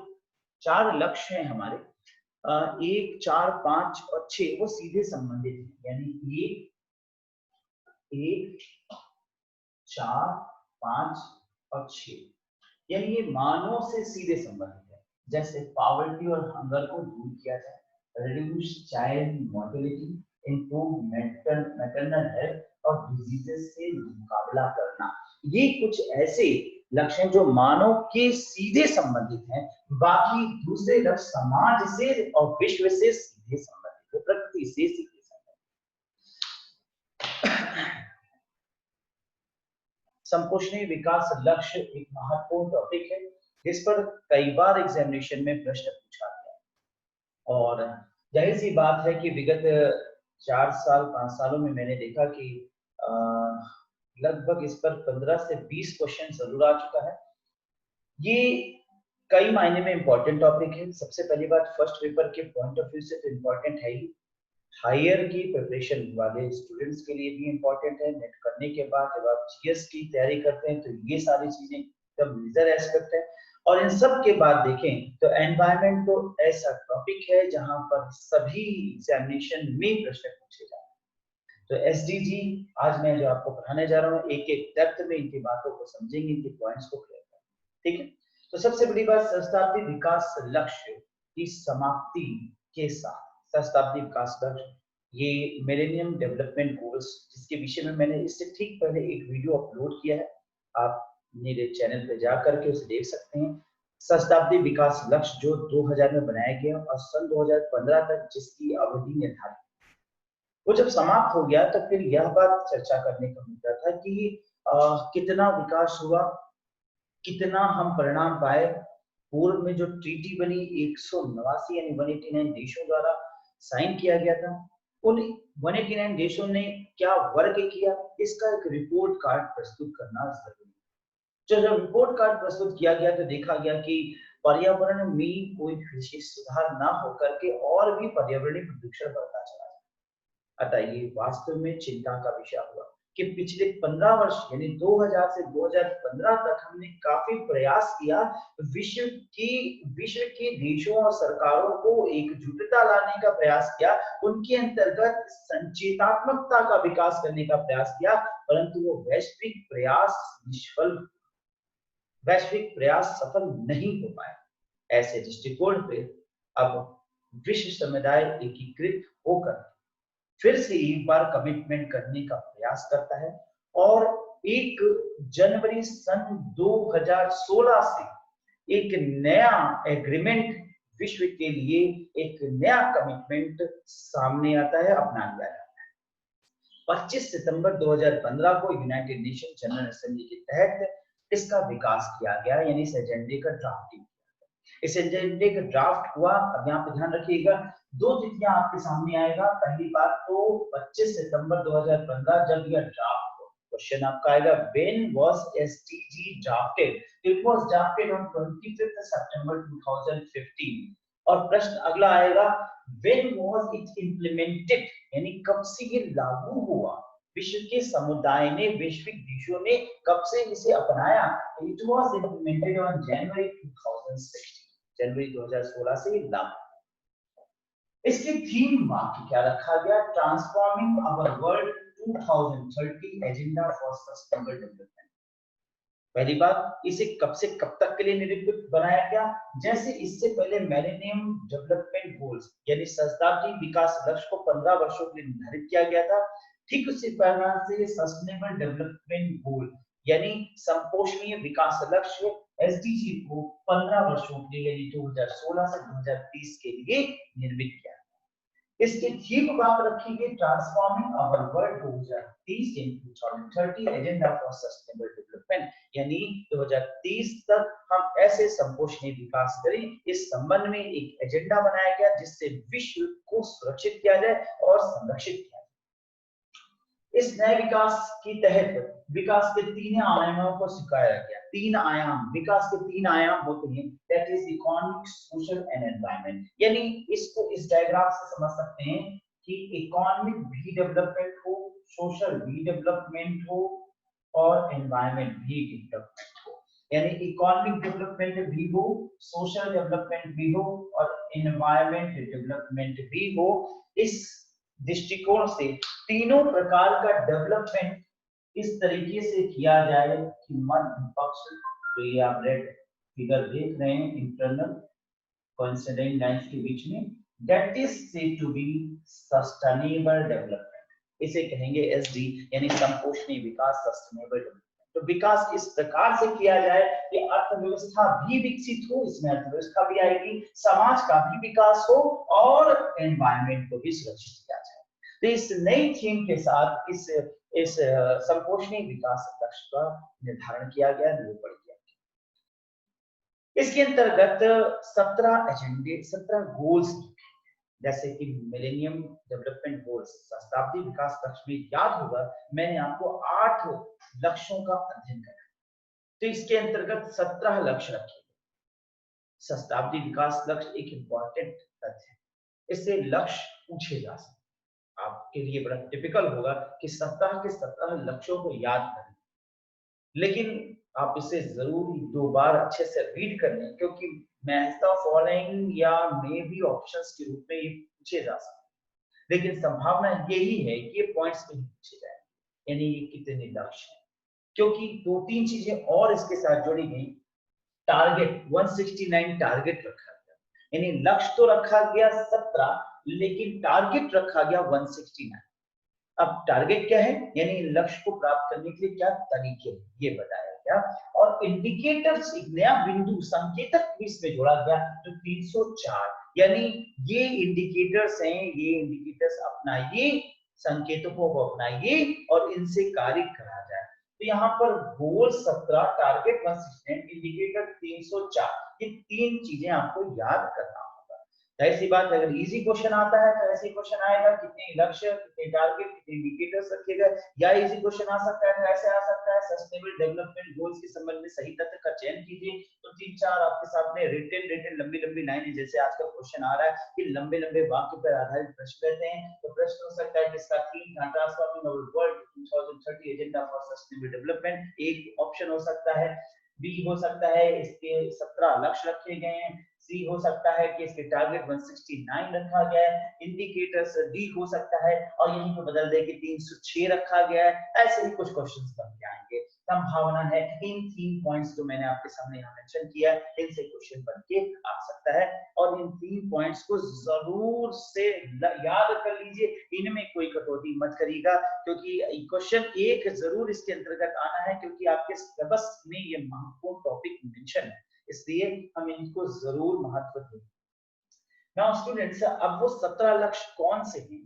4 लक्ष्य हैं हमारे 1, 4, 5 और 6 वो सीधे संबंधित हैं, यानी 1, 4, 5 और 6, यानी ये मानव से सीधे संबंधित है। जैसे पॉवर्टी और हंगर को दूर किया जाए, reduce child mortality, improve maternal health और डिजीजेस से मुकाबला करना। ये कुछ ऐसे लक्ष्य हैं जो मानव के सीधे संबंधित हैं। बाकी दूसरे लक्ष्य समाज से और विश्व से सीधे संबंधित है, प्रकृति से सीधे संबंधित। संपोषणीय विकास लक्ष्य एक महत्वपूर्ण टॉपिक है जिस पर कई बार एग्जामिनेशन में प्रश्न पूछा गया और जाहिर सी बात है कि विगत 4 साल 5 सालों में मैंने देखा कि लगभग इस पर 15 से 20 क्वेश्चन जरूर आ चुका है। ये कई मायने में इम्पोर्टेंट टॉपिक है। सबसे पहली बात, फर्स्ट पेपर के पॉइंट ऑफ व्यू से तो इम्पोर्टेंट है ही, हायर की प्रिपरेशन वाले स्टूडेंट्स के लिए भी इम्पोर्टेंट है। नेट करने के बाद जब आप जीएस की तैयारी करते हैं तो ये सारी चीजें एकदम मेजर एस्पेक्ट है। और इन सब के बाद देखें तो एनवायरनमेंट तो ऐसा टॉपिक है जहां पर सभी एग्जामिनेशन में प्रश्न पूछे जाते हैं। तो एसडीजी आज मैं जो आपको पढ़ाने जा रहा हूँ, एक एक डेप्थ में इनकी बातों को समझेंगे, इनके पॉइंट्स को क्लियर करेंगे। ठीक है, तो सबसे बड़ी बात, सहस्त्राब्दी विकास लक्ष्य की समाप्ति के साथ सहस्त्राब्दी विकास लक्ष्य, ये मिलेनियम डेवलपमेंट गोल्स, जिसके विषय में मैंने इससे ठीक पहले एक वीडियो अपलोड किया है, आप मेरे चैनल पे जा करके उसे देख सकते हैं। सहस्त्राब्दी विकास लक्ष्य जो 2000 में बनाया गया और सन 2015 तक जिसकी अवधि निर्धारित, वो जब समाप्त हो गया तो फिर यह बात चर्चा करने का मुद्दा था कि कितना विकास हुआ, कितना हम परिणाम पाए, पूर्व में जो ट्रीटी बनी 189 यानी 189 देशों द्वारा साइन किया गया था, उन 189 देशों ने क्या वर्क किया, इसका एक रिपोर्ट कार्ड प्रस्तुत करना जरूरी है। जब रिपोर्ट कार्ड प्रस्तुत किया गया तो देखा गया कि पर्यावरण में कोई विशेष सुधार ना होकर के और भी पर्यावरणीय प्रदूषण बढ़ता चला। अतः ये वास्तव में चिंता का विषय हुआ कि पिछले 15 वर्ष यानी 2000 से 2015 तक हमने काफी प्रयास किया विश्व के देशों और सरकारों को एकजुटता लाने का प्रयास किया, उनके अंतर्गत संचेतात्मकता का विकास करने का प्रयास किया, परंतु वो वैश्विक प्रयास सफल नहीं हो पाए। ऐसे दृष्टिकोण पे अब विश्व समुदाय एकीकृत होकर फिर से एक बार कमिटमेंट करने का प्रयास करता है और 1 जनवरी सन 2016 से एक नया एग्रीमेंट विश्व के लिए एक नया कमिटमेंट सामने आता है, अपना लिया जाता है। 25 सितंबर 2015 को यूनाइटेड नेशन जनरल असेंबली के तहत इसका विकास किया गया, यानी इस एजेंडे का ड्राफ्टिंग। इस एजेंडे का ड्राफ्ट हुआ। अब यहाँ पे ध्यान रखिएगा, 2 तिथियां आपके सामने आएगा। पहली बात तो 25 सितंबर 2015 जब यह ड्राफ्ट हुआ, क्वेश्चन आपका आएगा when was SDG drafted? It was drafted on 25 सितंबर 2015। और प्रश्न अगला आएगा व्हेन वाज इट इम्प्लीमेंटेड, यानी कब से ये लागू हुआ, विश्व के समुदाय ने, वैश्विक देशों ने कब से इसे अपनाया? It was implemented on January 2016, जनवरी 2016 से लागू। इसके थीम वाक्य क्या रखा गया? Transforming our world 2030 agenda for sustainable development. पहली बात, इसे कब से कब तक के लिए निरूपित बनाया गया? जैसे इससे पहले मिलेनियम डेवलपमेंट गोल्स यानी सहस्त्राब्दी विकास लक्ष्य को 15 वर्षों के लिए निर्धारित किया गया था, ठीक उसी प्रकार से सस्टेनेबल डेवलपमेंट गोल यानी संपोषणीय विकास लक्ष्य एसडीजी को 15 वर्षों के लिए यानी 2016 से 2030 के लिए निर्मित किया। इसके थीम वाक्य रखी गई transforming our world 2030 into 2030 agenda for sustainable development, यानी 2030 तक हम ऐसे संपोषणीय विकास करें। इस संबंध में एक एजेंडा बनाया गया जिससे विश्व को सुरक्षित किया जाए और संरक्षित किया जाए। इस नए विकास के तहत विकास के 3 आयामों को सिखाया गया। 3 आयाम, विकास के 3 आयाम होते हैं, that is economic, social and environment. यानी इसको इस डायग्राम से समझ सकते हैं कि इकोनॉमिक भी डेवलपमेंट हो, सोशल भी डेवलपमेंट हो और एनवायरनमेंट भी डेवलपमेंट हो। यानी इकोनॉमिक डेवलपमेंट भी हो, सोशल डेवलपमेंट भी हो और एनवायरनमेंट डेवलपमेंट भी हो। इस दृष्टिकोण से तीनों प्रकार का डेवलपमेंट इस तरीके से किया जाए कि मध्य पक्ष, जो ये आप रेड फिगर देख रहे हैं इंटरनल कोइंसिडेंट लाइंस के बीच में, that is said to be sustainable development. इसे कहेंगे एसडी यानी संपोषणीय विकास, सस्टेनेबल डेवलपमेंट। तो विकास इस प्रकार से किया जाए कि अर्थव्यवस्था भी विकसित हो, इसमें अर्थव्यवस्था भी आएगी, समाज का भी विकास हो और एनवायरनमेंट को भी सुरक्षित किया जाए। तो इस नई थीम के साथ इस संपोषणीय विकास लक्ष्य का निर्धारण किया गया, निरूपण किया गया। इसके अंतर्गत 17 एजेंडे, 17 गोल्स, जैसे कि मिलेनियम डेवलपमेंट गोल्स, सहस्त्राब्दी विकास लक्ष्य में याद होगा मैंने आपको 8 लक्ष्यों का अध्ययन कराया। तो इसके अंतर्गत 17 लक्ष्य रखे गए। सहस्त्राब्दी विकास लक्ष्य एक इंपॉर्टेंट तथ्य है, इससे लक्ष्य पूछे जा सकते। आपके लिए बड़ा टिपिकल होगा कि 17 के 17 लक्ष्यों को याद करें, लेकिन आप इसे जरूर 2 बार अच्छे से रीड कर लें, क्योंकि मैच द फॉलोइंग या मे बी ऑप्शंस के रूप में ये पूछे जा सकते हैं। लेकिन संभावना यही है कि ये पॉइंट्स में पूछे जाए, यानी ये कितने लक्ष्य हैं, क्योंकि 2-3 चीजें और इसके साथ जोड़ी गई। टारगेट 169 टारगेट रखा गया, यानी लक्ष्य तो रखा गया 17 लेकिन टारगेट रखा गया 169। अब टारगेट क्या है, यानी लक्ष्य को प्राप्त करने के लिए क्या तरीके हैं, ये बताया गया। और इंडिकेटर्स, एक नया बिंदु संकेतक भी इसमें जोड़ा गया जो 304, यानी ये इंडिकेटर्स हैं, ये इंडिकेटर्स अपनाइए, संकेतकों को अपनाइए और इनसे कार्य करा जाए। तो यहाँ पर गोल 17, टारगेट 169, इंडिकेटर 304, ये 3 चीजें आपको याद करना होगा। ऐसी बात है, अगर इजी क्वेश्चन आता है तो ऐसे क्वेश्चन आएगा, कितने लक्ष्य, कितने टारगेट, कितने इंडिकेटर्स रखिएगा, या इजी क्वेश्चन आ सकता है तो ऐसे आ सकता है, सस्टेनेबल डेवलपमेंट गोल्स के संबंध में सही तथ्य का चयन कीजिए। तो 3-4 आपके सामने रिटन लंबी लाइनें, जैसे आज का क्वेश्चन आ रहा है कि लंबे वाक्य पर आधारित प्रश्न रहते हैं, तो प्रश्न हो सकता है जिसका थीम था transforming our world 2030 agenda for sustainable development, एक ऑप्शन हो सकता है। बी हो सकता है इसके 17 लक्ष्य रखे गए हैं। सी हो सकता है कि इसके टारगेट 169 रखा गया है। इंडिकेटर्स डी हो सकता है, और यहीं को बदल दे कि 306 रखा गया है। ऐसे ही कुछ क्वेश्चंस बन के आएंगे। संभावना है इन 3 पॉइंट्स जो मैंने आपके सामने यहाँ मेंशन किया है, इनसे क्वेश्चन बन के आ सकता है, और इन 3 पॉइंट्स को जरूर से याद कर लीजिए, इनमें कोई कटौती मत करिएगा, क्योंकि क्वेश्चन एक जरूर इसके अंतर्गत आना है, क्योंकि आपके सिलेबस में ये महत्वपूर्ण टॉपिक मेंशन है, इसलिए हम इनको जरूर महत्व दें। नाउ स्टूडेंट्स, अब वो 17 लक्ष्य कौन से हैं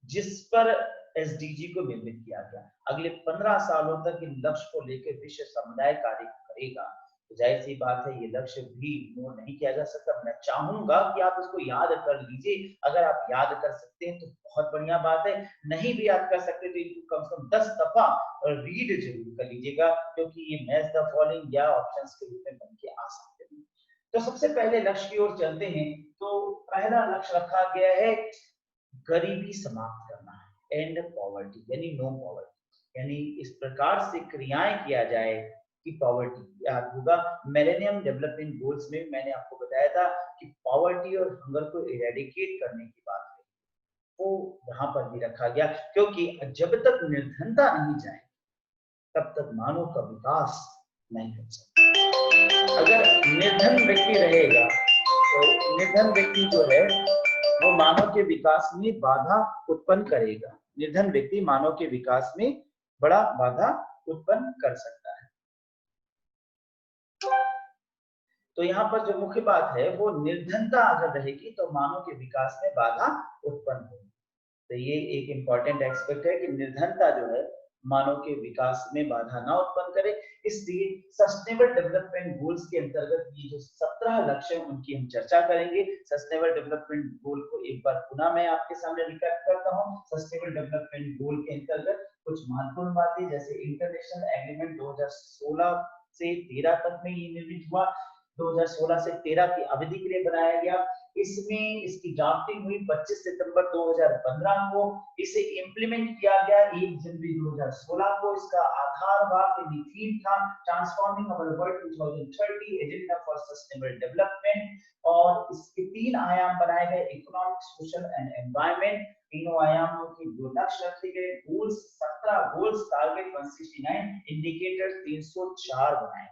जिस पर एसडीजी को निर्मित किया गया? अगले 15 सालों तक इन लक्ष्य को लेकर विश्व समुदाय कार्य करेगा, तो जाहिर सी बात है ये लक्ष्य भी इग्नोर नहीं किया जा सकता। मैं चाहूंगा कि आप इसको याद कर लीजिए, अगर आप याद कर सकते हैं तो बहुत बढ़िया बात है, नहीं भी याद कर सकते तो इनको कम से कम 10 दफा रीड जरूर कर लीजिएगा, क्योंकि ये मैच द फॉलोइंग या ऑप्शंस के रूप में बन के आ सकते हैं। तो सबसे पहले लक्ष्य की ओर चलते हैं। तो पहला लक्ष्य रखा गया है गरीबी समाप्त करना है, एंड पॉवर्टी, यानी नो पॉवर्टी, यानी इस प्रकार से क्रियाएं किया जाए कि पॉवर्टी, याद होगा मिलेनियम डेवलपमेंट गोल्स में मैंने आपको बताया था कि पॉवर्टी और हंगर को इरेडिकेट करने की बात है, वो यहाँ पर भी रखा गया, क्योंकि जब तक निर्धनता नहीं जाए तब तक मानव का विकास नहीं हो सकता। अगर निर्धन व्यक्ति रहेगा तो निर्धन व्यक्ति जो है वो मानव के विकास में बाधा उत्पन्न करेगा। निर्धन व्यक्ति मानव के विकास में बड़ा बाधा उत्पन्न कर सकता है। तो यहाँ पर जो मुख्य बात है वो निर्धनता अगर रहेगी तो मानव के विकास में बाधा उत्पन्न होगी। तो ये एक इंपॉर्टेंट एस्पेक्ट है कि निर्धनता जो है मानव के विकास में बाधा ना उत्पन्न करे, इसलिए सस्टेनेबल डेवलपमेंट गोल्स के अंतर्गत ये जो 17 लक्ष्य हैं उनकी हम चर्चा करेंगे। सस्टेनेबल डेवलपमेंट गोल को एक बार पुनः मैं आपके सामने रिकैप करता हूँ। सस्टेनेबल डेवलपमेंट गोल के अंतर्गत कुछ महत्वपूर्ण बातें, जैसे इंटरनेशनल एग्रीमेंट 2016 से 13 तक में ये निर्मित हुआ, 2016 से 13 की अवधि के लिए बनाया गया। इसमें इसकी ड्राफ्टिंग हुई 25 सितंबर 2015 को, इसे इंप्लीमेंट किया गया 1 जनवरी 2016 को। इसका आधार वाक्य थीम था transforming our world 2030 agenda for sustainable development, और इसके 3 आयाम बनाए गए, इकोनॉमिक, सोशल एंड एनवायरनमेंट। तीनों आयामों के 2 लक्ष्य रखे गए, गोल्स 17 गोल्स, टारगेट 169, इंडिकेटर्स 304 बनाए।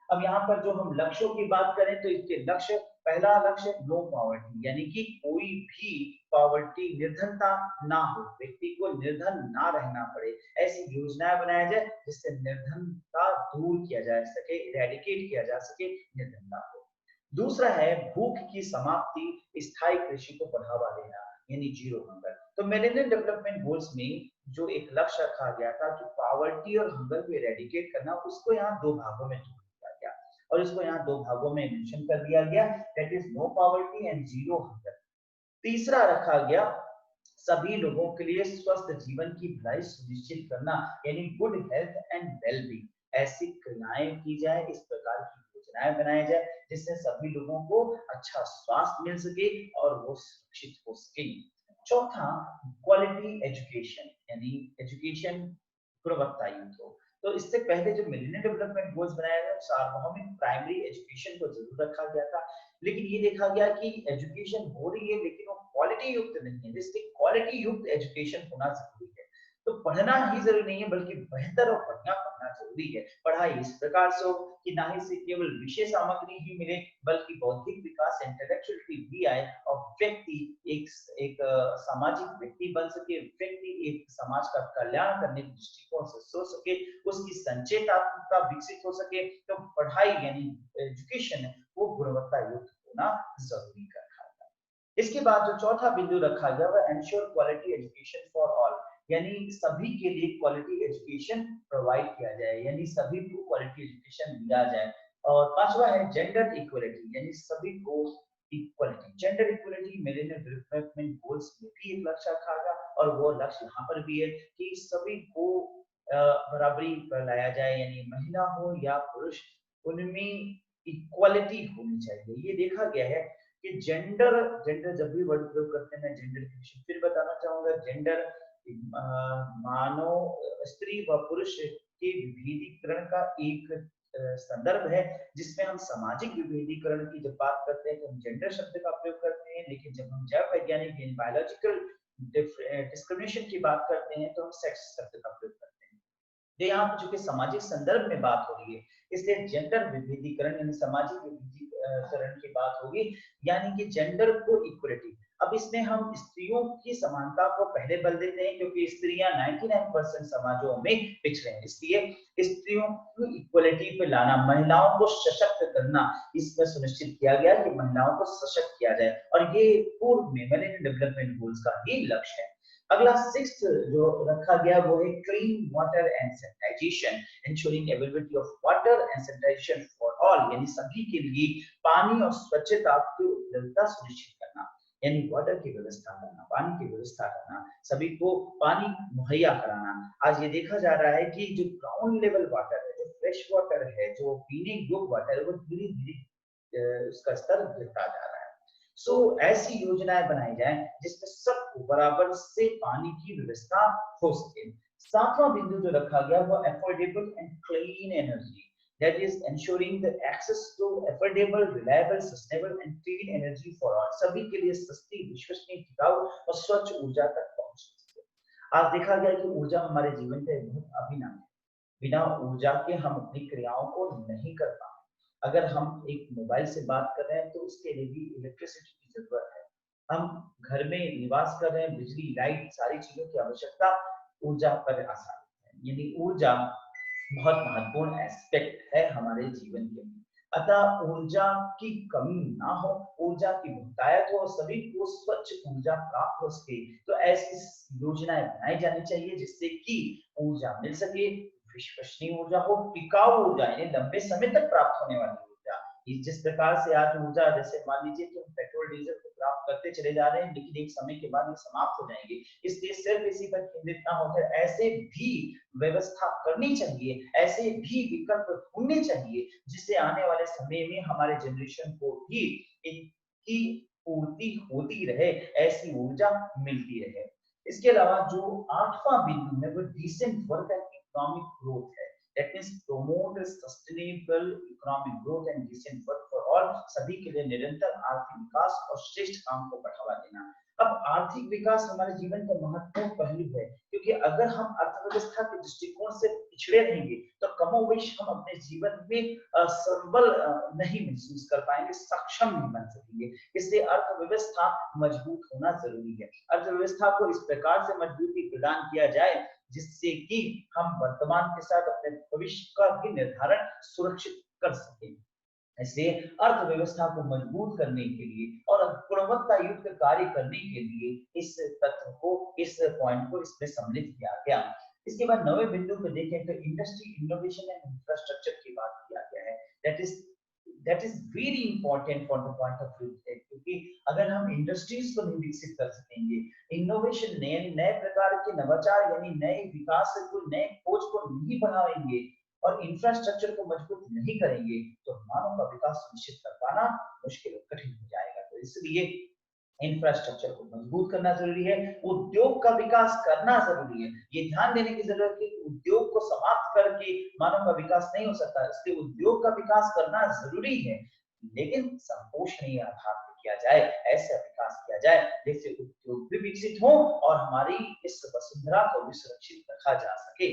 अब यहाँ पर जो हम लक्ष्यों की बात करें तो इसके लक्ष्य, पहला लक्ष्य नो पॉवर्टी, यानी कि कोई भी पॉवर्टी, निर्धनता ना हो, व्यक्ति को निर्धन ना रहना पड़े, ऐसी योजनाएं बनाया जाए जिससे निर्धनता दूर किया जा सके, इरेडिकेट किया जा सके निर्धनता को। दूसरा है भूख की समाप्ति, स्थायी कृषि को बढ़ावा देना, यानी जीरो हंगर। तो मिलेनियम डेवलपमेंट गोल्स में जो एक लक्ष्य रखा गया था कि पॉवर्टी और हंगर को इरेडिकेट करना, उसको यहाँ 2 भागों में और इसको यहाँ 2 भागों में मेंशन कर दिया गया, that is no poverty and zero hunger. तीसरा रखा गया सभी लोगों के लिए स्वस्थ जीवन की भलाई सुनिश्चित करना, यानी गुड हेल्थ एंड वेलबींग। ऐसी क्रियाएं की जाए, इस प्रकार की योजनाएं बनाई जाए जिससे सभी लोगों को अच्छा स्वास्थ्य मिल सके और वो सुरक्षित हो सके। चौथा क्वालिटी एजुकेशन, यानी एजुकेशन गुणवत्ता युक्त हो। तो इससे पहले जो मिलेनियम डेवलपमेंट गोल्स बनाया गया, सार्वभौमिक प्राइमरी एजुकेशन को जरूर रखा गया था, लेकिन ये देखा गया कि एजुकेशन हो रही है लेकिन वो क्वालिटी युक्त नहीं है, इसलिए क्वालिटी युक्त एजुकेशन होना जरूरी है। तो पढ़ना ही जरूरी नहीं है बल्कि बेहतर और बढ़िया पढ़ना जरूरी है। पढ़ाई इस प्रकार से हो कि ना ही से केवल विषय सामग्री ही मिले बल्कि बौद्धिक विकास, इंटेलेक्चुअलिटी भी आए, और व्यक्ति एक सामाजिक व्यक्ति बन सके, व्यक्ति एक समाज का कल्याण करने के दृष्टिकोण से सोच सके, उसकी संचेतात्मकता विकसित हो सके। तो पढ़ाई यानी एजुकेशन है वो गुणवत्ता युक्त होना जरूरी कर रखा है। इसके बाद जो चौथा बिंदु रखा गया वह ensure quality education for all, यानी सभी के लिए क्वालिटी एजुकेशन प्रोवाइड किया जाए, यानी सभी को क्वालिटी एजुकेशन दिया जाए। और पांचवा है जेंडर इक्वलिटी, यानी सभी को equality. Gender equality millennial development goals में भी एक लक्ष्य रखा गया और वो लक्ष्य यहाँ पर भी है कि सभी को बराबरी पर लाया जाए, यानी महिला हो या पुरुष उनमें इक्वालिटी होनी चाहिए। ये देखा गया है कि जेंडर जेंडर जब भी वर्ड प्रयोग करते हैं, जेंडर के विषय फिर बताना चाहूंगा। जेंडर मानव स्त्री व पुरुष के विभेदीकरण का एक संदर्भ है, जिसमें हम सामाजिक विभेदीकरण की जब बात करते हैं तो हम जेंडर शब्द का प्रयोग करते हैं, लेकिन जब हम जैव वैज्ञानिक बायोलॉजिकल डिस्क्रिमिनेशन की बात करते हैं तो हम सेक्स शब्द का प्रयोग करते हैं। तो यहाँ पर चूंकि सामाजिक संदर्भ में बात हो रही है, इसलिए जेंडर विभेदीकरण यानी सामाजिक विभेदीकरण की बात होगी, यानी कि जेंडर को इक्वलिटी। अब इसमें हम स्त्रियों की समानता को पहले बल देते हैं, क्योंकि स्त्रियां 99% समाजों में पिछड़े हैं, इसलिए स्त्रियों को इक्वलिटी पे लाना, महिलाओं को सशक्त करना, इसमें सुनिश्चित किया गया कि महिलाओं को सशक्त किया जाए, और ये पूर्व में मिलेनियम डेवलपमेंट गोल्स का ही लक्ष्य है। अगला सिक्स्थ जो रखा गया वो है clean water and sanitization, ensuring availability of water and sanitation for all, यानी सभी के लिए पानी और स्वच्छता की उपलब्धता सुनिश्चित करना, यानी वाटर की व्यवस्था करना, पानी की व्यवस्था करना, सभी को पानी मुहैया कराना। आज ये देखा जा रहा है कि जो ग्राउंड लेवल वाटर है, जो फ्रेश वाटर है, जो पीने योग्य वाटर है, वो धीरे धीरे उसका स्तर गिरता जा रहा है। सो ऐसी योजनाएं बनाई जाए जिसमें सबको बराबर से पानी की व्यवस्था हो सके। सातवां बिंदु जो रखा गया वो affordable and clean energy, that is ensuring the access to affordable, reliable, sustainable and clean energy for all, सभी के लिए सस्ती, विश्वसनीय, टिकाऊ और स्वच्छ ऊर्जा तक पहुंच सके। आज देखा गया कि ऊर्जा हमारे जीवन का एक बहुत अभिन्न है। बिना ऊर्जा के हम अपनी क्रियाओं को नहीं कर पाते। अगर हम एक मोबाइल से बात कर रहे हैं तो उसके लिए भी इलेक्ट्रिसिटी की जरूरत है। हम घर में निवास कर रहे हैं, बिजली, लाइट, सारी चीजों की आवश्यकता ऊर्जा पर आधारित है, यानी ऊर्जा बहुत महत्वपूर्ण एस्पेक्ट है हमारे जीवन के लिए। अतः ऊर्जा की कमी ना हो, ऊर्जा की बहुतायत हो, सभी को स्वच्छ ऊर्जा प्राप्त हो सके, तो ऐसी योजनाएं बनाई जानी चाहिए जिससे कि ऊर्जा मिल सके, विश्वसनीय ऊर्जा हो, टिकाऊ ऊर्जा यानी लंबे समय तक प्राप्त होने वाली ऊर्जा। जिस प्रकार से आज ऊर्जा, जैसे मान लीजिए कि हम पेट्रोल डीजल को प्राप्त करते चले जा रहे हैं, लेकिन एक समय के बाद ये समाप्त हो जाएंगे, इसलिए सिर्फ इसी पर केंद्रित ना होकर ऐसे भी व्यवस्था करनी चाहिए, ऐसे भी विकल्प ढूंढने चाहिए जिससे आने वाले समय में हमारे जनरेशन को भी इनकी पूर्ति होती रहे, ऐसी ऊर्जा मिलती रहे। इसके अलावा जो आठवां बिंदु है वो decent work and economic growth है। That means promote sustainable economic growth and decent work for all, सभी के लिए निरंतर आर्थिक विकास और श्रेष्ठ काम को बढ़ावा देना। अब आर्थिक विकास हमारे जीवन का महत्वपूर्ण पहलू है, क्योंकि अगर हम अर्थव्यवस्था के दृष्टिकोण से पिछड़े रहेंगे तो कमोबेश हम अपने जीवन में संबल नहीं महसूस कर पाएंगे, सक्षम नहीं बन सकेंगे। इसलिए अर्थव्यवस्था मजबूत होना जरूरी है। अर्थव्यवस्था को इस प्रकार से मजबूती प्रदान किया जाए जिससे कि हम वर्तमान के साथ अपने भविष्य का भी निर्धारण सुरक्षित कर सकें। इसलिए अर्थव्यवस्था को मजबूत करने के लिए और गुणवत्ता युक्त कार्य करने के लिए इस तत्व को, इस पॉइंट को इसमें सम्मिलित किया गया। इसके बाद 9वें बिंदु को देखें तो इंडस्ट्री, इनोवेशन एंड इंफ्रास्ट्रक्चर की बात किया गया है। That is very important for the point of view, क्योंकि अगर हम इंडस्ट्रीज को नहीं विकसित कर सकेंगे, इनोवेशन नए प्रकार के नवाचार यानी नए विकास को, नए खोज को नहीं बढ़ाएंगे और इंफ्रास्ट्रक्चर को मजबूत नहीं करेंगे तो मानव का विकास सुनिश्चित कर पाना मुश्किल, कठिन हो जाएगा। तो इसलिए इंफ्रास्ट्रक्चर को मजबूत करना जरूरी है, उद्योग का विकास करना जरूरी है। ये ध्यान देने की जरूरत है कि उद्योग को समाप्त करके मानव का विकास नहीं हो सकता, इसलिए उद्योग का विकास करना जरूरी है, लेकिन संपोषणीय आधार पर किया जाए, ऐसा विकास किया जाए जिससे उद्योग भी विकसित हो और हमारी इस वसुंधरा को भी सुरक्षित रखा जा सके।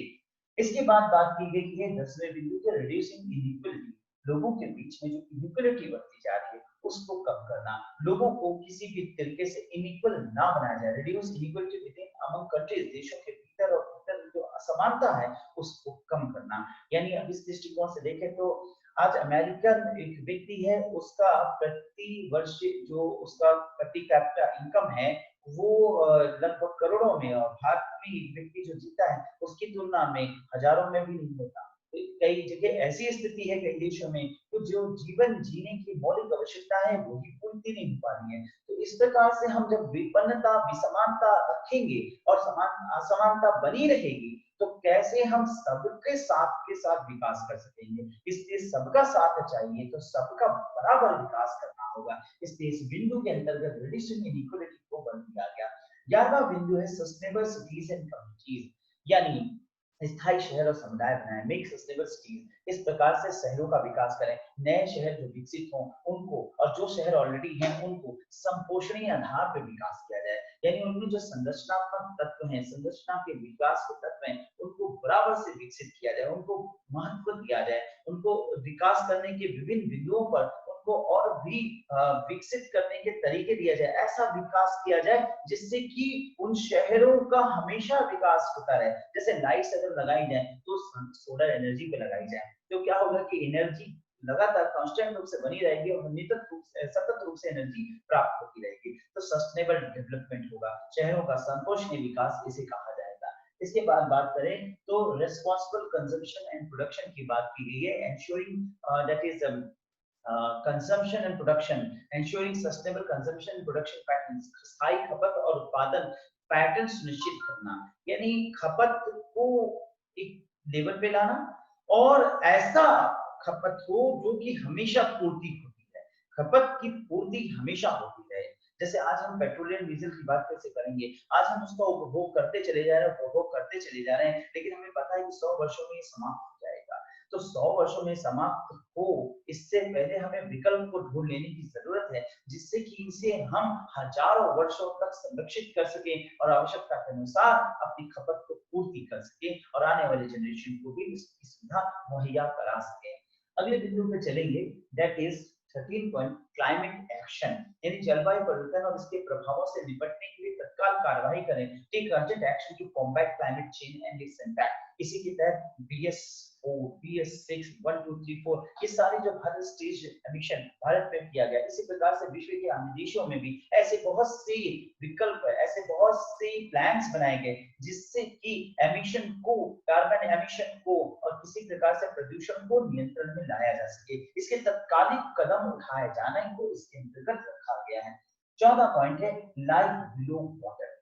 इसके बाद बात की गई है 10वें बिंदु के रिड्यूसिंग इनइक्वालिटी, लोगों के बीच में जो इनइक्वालिटी बढ़ती जा रही है उसको कम करना, लोगों को किसी भी तरीके से इनइक्वल ना बनाया जाए। Reduce inequality within among countries, देशों के भीतर और भीतर जो असमानता है उसको कम करना। यानी अब इस दृष्टिकोण से देखें तो आज अमेरिकन एक व्यक्ति है, उसका प्रति वर्ष जो उसका प्रति कैपिटा इनकम है वो लगभग करोड़ों में, और भारत में एक व्यक्ति जो जीता है उसकी तुलना में हजारों में भी नहीं होता। तो कई जगह ऐसी स्थिति है कई देशों में, तो जो जीवन जीने की मौलिक आवश्यकता है वो भी पूर्ति नहीं हो पा रही है। तो इस प्रकार से हम जब विपन्नता विसमानता रखेंगे और समान असमानता बनी रहेगी, तो कैसे हम सबके साथ के साथ विकास कर सकेंगे। इसलिए सबका साथ चाहिए, तो सबका बराबर विकास करना होगा। इसलिए इस बिंदु के अंतर्गत रिड्यूसिंग इनइक्वालिटी को बन दिया गया। 11वां बिंदु है सस्टेनेबल सिटीज एंड कम्युनिटीज, यानी स्थायी शहर और समुदाय बनाएं, मेक सस्टेनेबल सिटीज। इस प्रकार से शहरों का विकास करें, नए शहर जो विकसित हों उनको, और जो शहर ऑलरेडी हैं उनको संपोषणीय आधार पर विकास किया जाए, यानी उनमें जो संरचनात्मक तत्व हैं, संरचना के विकास के तत्व हैं, उनको बराबर से विकसित किया जाए, उनको महत्व दिया जाए, उनको विकास करने के विभिन्न बिंदुओं पर उनको और भी विकसित करने के तरीके दिया जाए। ऐसा विकास किया जाए जिससे कि उन शहरों का हमेशा विकास होता रहे। जैसे लाइट्स अगर लगाई जाए तो सोलर एनर्जी पे लगाई जाए, तो क्या होगा कि एनर्जी लगातार कांस्टेंट रूप से बनी रहेगी और निरंतर रूप से सतत रूप से एनर्जी प्राप्त होती रहेगी। तो सस्टेनेबल डेवलपमेंट होगा, शहरों का संतोषनीय विकास इसे कहा जाएगा। इसके बाद बात करें तो रिस्पांसिबल कंजम्पशन एंड प्रोडक्शन की बात की गई है, ensuring that is consumption and production, ensuring sustainable consumption and production patterns, स्थायी खपत और उत्पादन पैटर्न सुनिश्चित करना, यानी खपत को एक लेवल पे लाना और ऐसा खपत हो जो कि हमेशा पूर्ति होती है, खपत की पूर्ति हमेशा होती रहे। जैसे आज हम पेट्रोलियम डीजल की बात कैसे करेंगे, आज हम उसका उपभोग करते चले जा रहे हैं, उपभोग करते चले जा रहे हैं, लेकिन हमें पता है कि 100 वर्षों में ये समाप्त हो जाएगा। तो 100 वर्षों में समाप्त हो इससे पहले हमें विकल्प को ढूंढ लेने की जरूरत है, जिससे कि इसे हम हजारों वर्षों तक संरक्षित कर सकें और आवश्यकता के अनुसार अपनी खपत को पूर्ति कर सकें और आने वाले जनरेशन को भी इसकी सुविधा मुहैया करा सकें। अगले बिंदु पे चलेंगे, that is 13 point climate action, यानी जलवायु परिवर्तन और इसके प्रभावों से निपटने के लिए तत्काल कार्रवाई करें, take urgent action to combat climate change and its impact. इसी के तहत BS4, BS6, 1, 2, 3, 4 ये सारे जो भारत स्टेज एमिशन भारत में किया गया, इसी प्रकार से विश्व के अन्य देशों में भी ऐसे बहुत से विकल्प, ऐसे बहुत से प्लान्स बनाए गए जिससे कि एमिशन को, कार्बन एमिशन को और किसी प्रकार से प्रदूषण को नियंत्रण में लाया जा सके। इसके तत्कालिक कदम उठाए जाने को इसके अंतर्गत रखा गया है। 14 पॉइंट है लाइफ बिलो वाटर,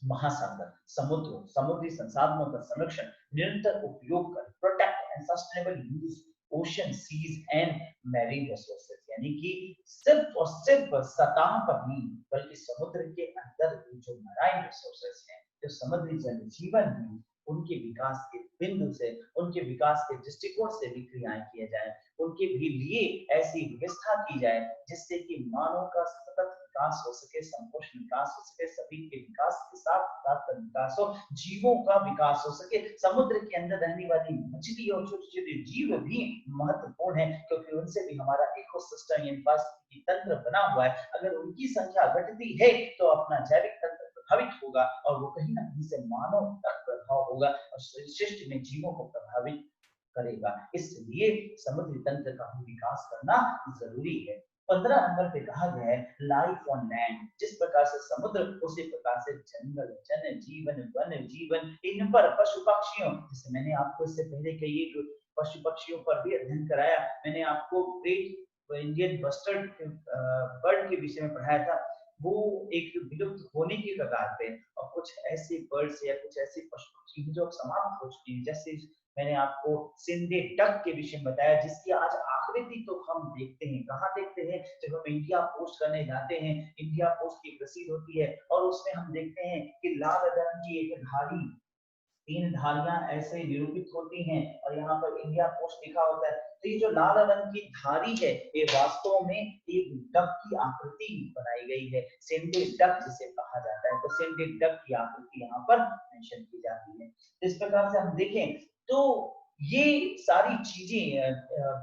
महासागर, समुद्र, समुद्री संसाधनों का संरक्षण, निरंतर उपयोग कर, protect and sustainable use ocean seas and marine resources, यानी कि सिर्फ और सिर्फ सतह पर नहीं बल्कि समुद्र के अंदर जो मैरीन रिसोर्सेज हैं, जो समुद्री जल जीवन है, उनके विकास के बिंदु से, उनके विकास के दृष्टिकोण से भी क्रियाएं किए जाए, उनके भी लिए ऐसी व्यवस्था की जाए जिससे कि मानव का सतत विकास हो सके, संपोषण विकास हो सके, सभी के विकास के साथ साथ विकास हो, जीवों का विकास हो सके। समुद्र के अंदर रहने वाली मछली और छोटे छोटे जीव भी महत्वपूर्ण है, क्योंकि उनसे भी हमारा इकोसिस्टम यानी पारिस्थितिकी तंत्र बना हुआ है। अगर उनकी संख्या घटती है तो अपना जैविक तंत्र प्रभावित होगा और वो कहीं ना कहीं से मानव तक प्रभाव होगा और सृष्टि में जीवों को प्रभावित करेगा। इसलिए समुद्री तंत्र का भी विकास करना जरूरी है। 15 नंबर पे कहा गया है लाइफ ऑन लैंड, जिस प्रकार से समुद्र उसी प्रकार से जंगल, जन जीवन, वन जीवन, इन पर पशु पक्षियों, जैसे मैंने आपको इससे पहले कही पशु पक्षियों पर भी अध्ययन कराया, मैंने आपको ग्रेट इंडियन बस्टर्ड बर्ड के विषय में पढ़ाया था, वो एक विलुप्त होने की कगार पे, और कुछ ऐसे बर्ड्स या कुछ ऐसे पशु पक्षी जो समाप्त हो चुकी हैं, जैसे मैंने आपको सिंधे डक के विषय में बताया, जिसकी आज आकृति तो हम देखते हैं, कहाँ देखते हैं, जब हम इंडिया पोस्ट करने जाते हैं, इंडिया पोस्ट की एक रसीद होती है और उसमें हम देखते हैं कि लाल रंग की एक धारी, 3 धारियां ऐसे निरूपित होती हैं और यहाँ पर इंडिया पोस्ट लिखा होता है। तो ये जो लाल रंग की धारी है, ये वास्तव में एक डक की आकृति बनाई गई है, सिंधे डक जिसे कहा जाता है। तो सिंधे डक की आकृति यहाँ पर मेंशन की जाती है। इस प्रकार से हम देखें तो ये सारी चीजें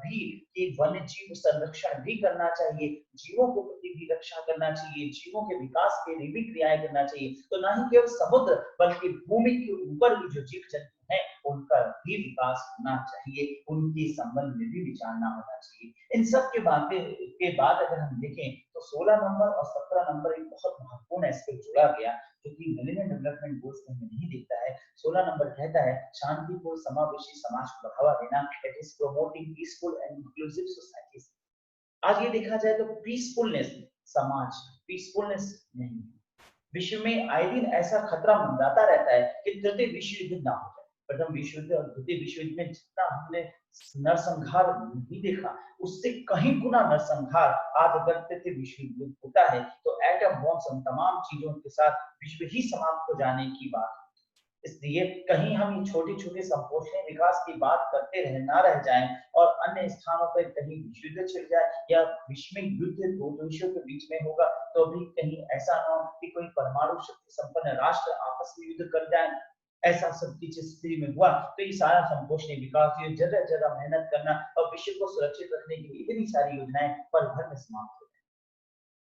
भी कि वन्य जीव संरक्षण भी करना चाहिए, जीवों को प्रति भी रक्षा करना चाहिए, जीवों के विकास के लिए भी क्रियाएं करना चाहिए। तो ना ही केवल समुद्र बल्कि भूमि के ऊपर भी जो जीव जंतु हैं उनका भी विकास होना चाहिए, उनके संबंध में भी विचारना होना चाहिए। इन सब के बातें के बाद अगर हम देखें तो 16 नंबर और 17 नंबर एक बहुत महत्वपूर्ण एस्पेक्ट जुड़ा गया जो कि मिलेनियम डेवलपमेंट गोल्स में हमें नहीं दिखता है। 16 नंबर कहता है शांतिपूर्ण समावेशी समाज को बढ़ावा देना, it is promoting peaceful and inclusive societies. आज ये देखा जाए तो पीसफुलनेस समाज, पीसफुलनेस नहीं। विश्व में आए दिन ऐसा खतरा मंडराता रहता है कि तृतीय विश्व युद्ध ना हो जाए। प्रथम विश्व युद्ध और द्वितीय विश्व युद्ध में जितना हमने नरसंहार नहीं देखा उससे कहीं गुना नरसंहार आज अगर तृतीय विश्व युद्ध होता है तो एटम बॉम्ब्स उन तमाम चीजों के साथ विश्व ही समाप्त हो जाने की बात। इसलिए कहीं हम छोटे-छोटे संपोषणीय विकास की बात करते रह ना रह जाएं और अन्य स्थानों पर कहीं विश्व युद्ध छिड़ जाए या विश्व में युद्ध दो देशों के बीच में होगा तो भी कहीं ऐसा ना हो कि कोई परमाणु शक्ति संपन्न राष्ट्र आपस में युद्ध कर जाए। ऐसा सब की स्थिति में हुआ तो ये सारा संपोषणीय विकास, ये जगह-जगह मेहनत करना और विश्व को सुरक्षित रखने के लिए इतनी सारी योजनाएं पल भर में समाप्त हो जाए।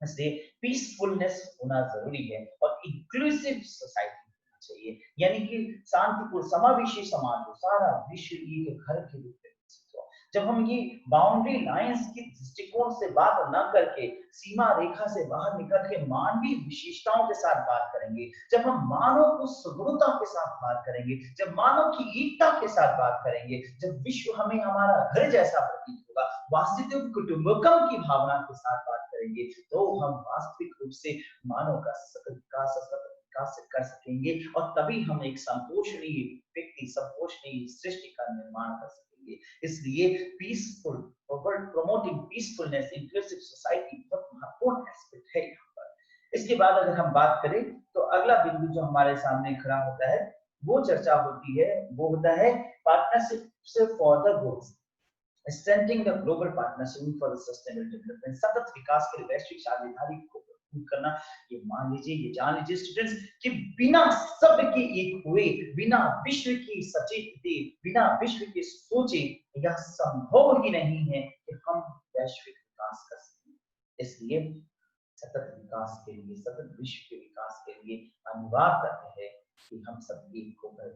इसलिए पीसफुलनेस होना जरूरी है और इंक्लूसिव सोसाइटी चाहिए, यानी कि शांतिपूर्ण समावेशी समाज हो, सारा विश्व एक घर के रूप में विकसित हो। जब हम ये बाउंड्री लाइंस के दृष्टिकोण से बात न करके सीमा रेखा से बाहर निकल के मानवीय विशेषताओं के साथ बात करेंगे, जब हम मानव को सगुणता के साथ बात करेंगे, जब मानव की एकता के साथ बात करेंगे, जब विश्व हमें हमारा घर जैसा प्रतीत होगा, वास्तविक कुटुंबकम की भावना के साथ बात करेंगे, तो हम वास्तविक रूप से मानव का सतत विकास कर सकेंगे और तभी हम एक संतोषणीय व्यक्ति, संतोषणीय सृष्टि का निर्माण कर सकेंगे। इसलिए peaceful promoting peacefulness inclusive society बहुत महत्वपूर्ण एस्पेक्ट है यहाँ पर। इसके बाद अगर हम बात करें तो अगला बिंदु जो हमारे सामने खड़ा होता है वो चर्चा होती है, वो होता है partnership for the goals, strengthening the global partnership for the sustainable development, सतत विकास के लिए वैश्विक साझेदारी को करना। ये मान लीजिए, ये जान लीजिए स्टूडेंट्स कि बिना सब के एक हुए, बिना विश्व की सचेतते, बिना विश्व के सोचे यह संभव ही नहीं है कि हम वैश्विक विकास कर सकें। इसलिए सतत विकास के लिए, सतत विश्व के विकास के लिए अनिवार्य है कि हम सब एक होकर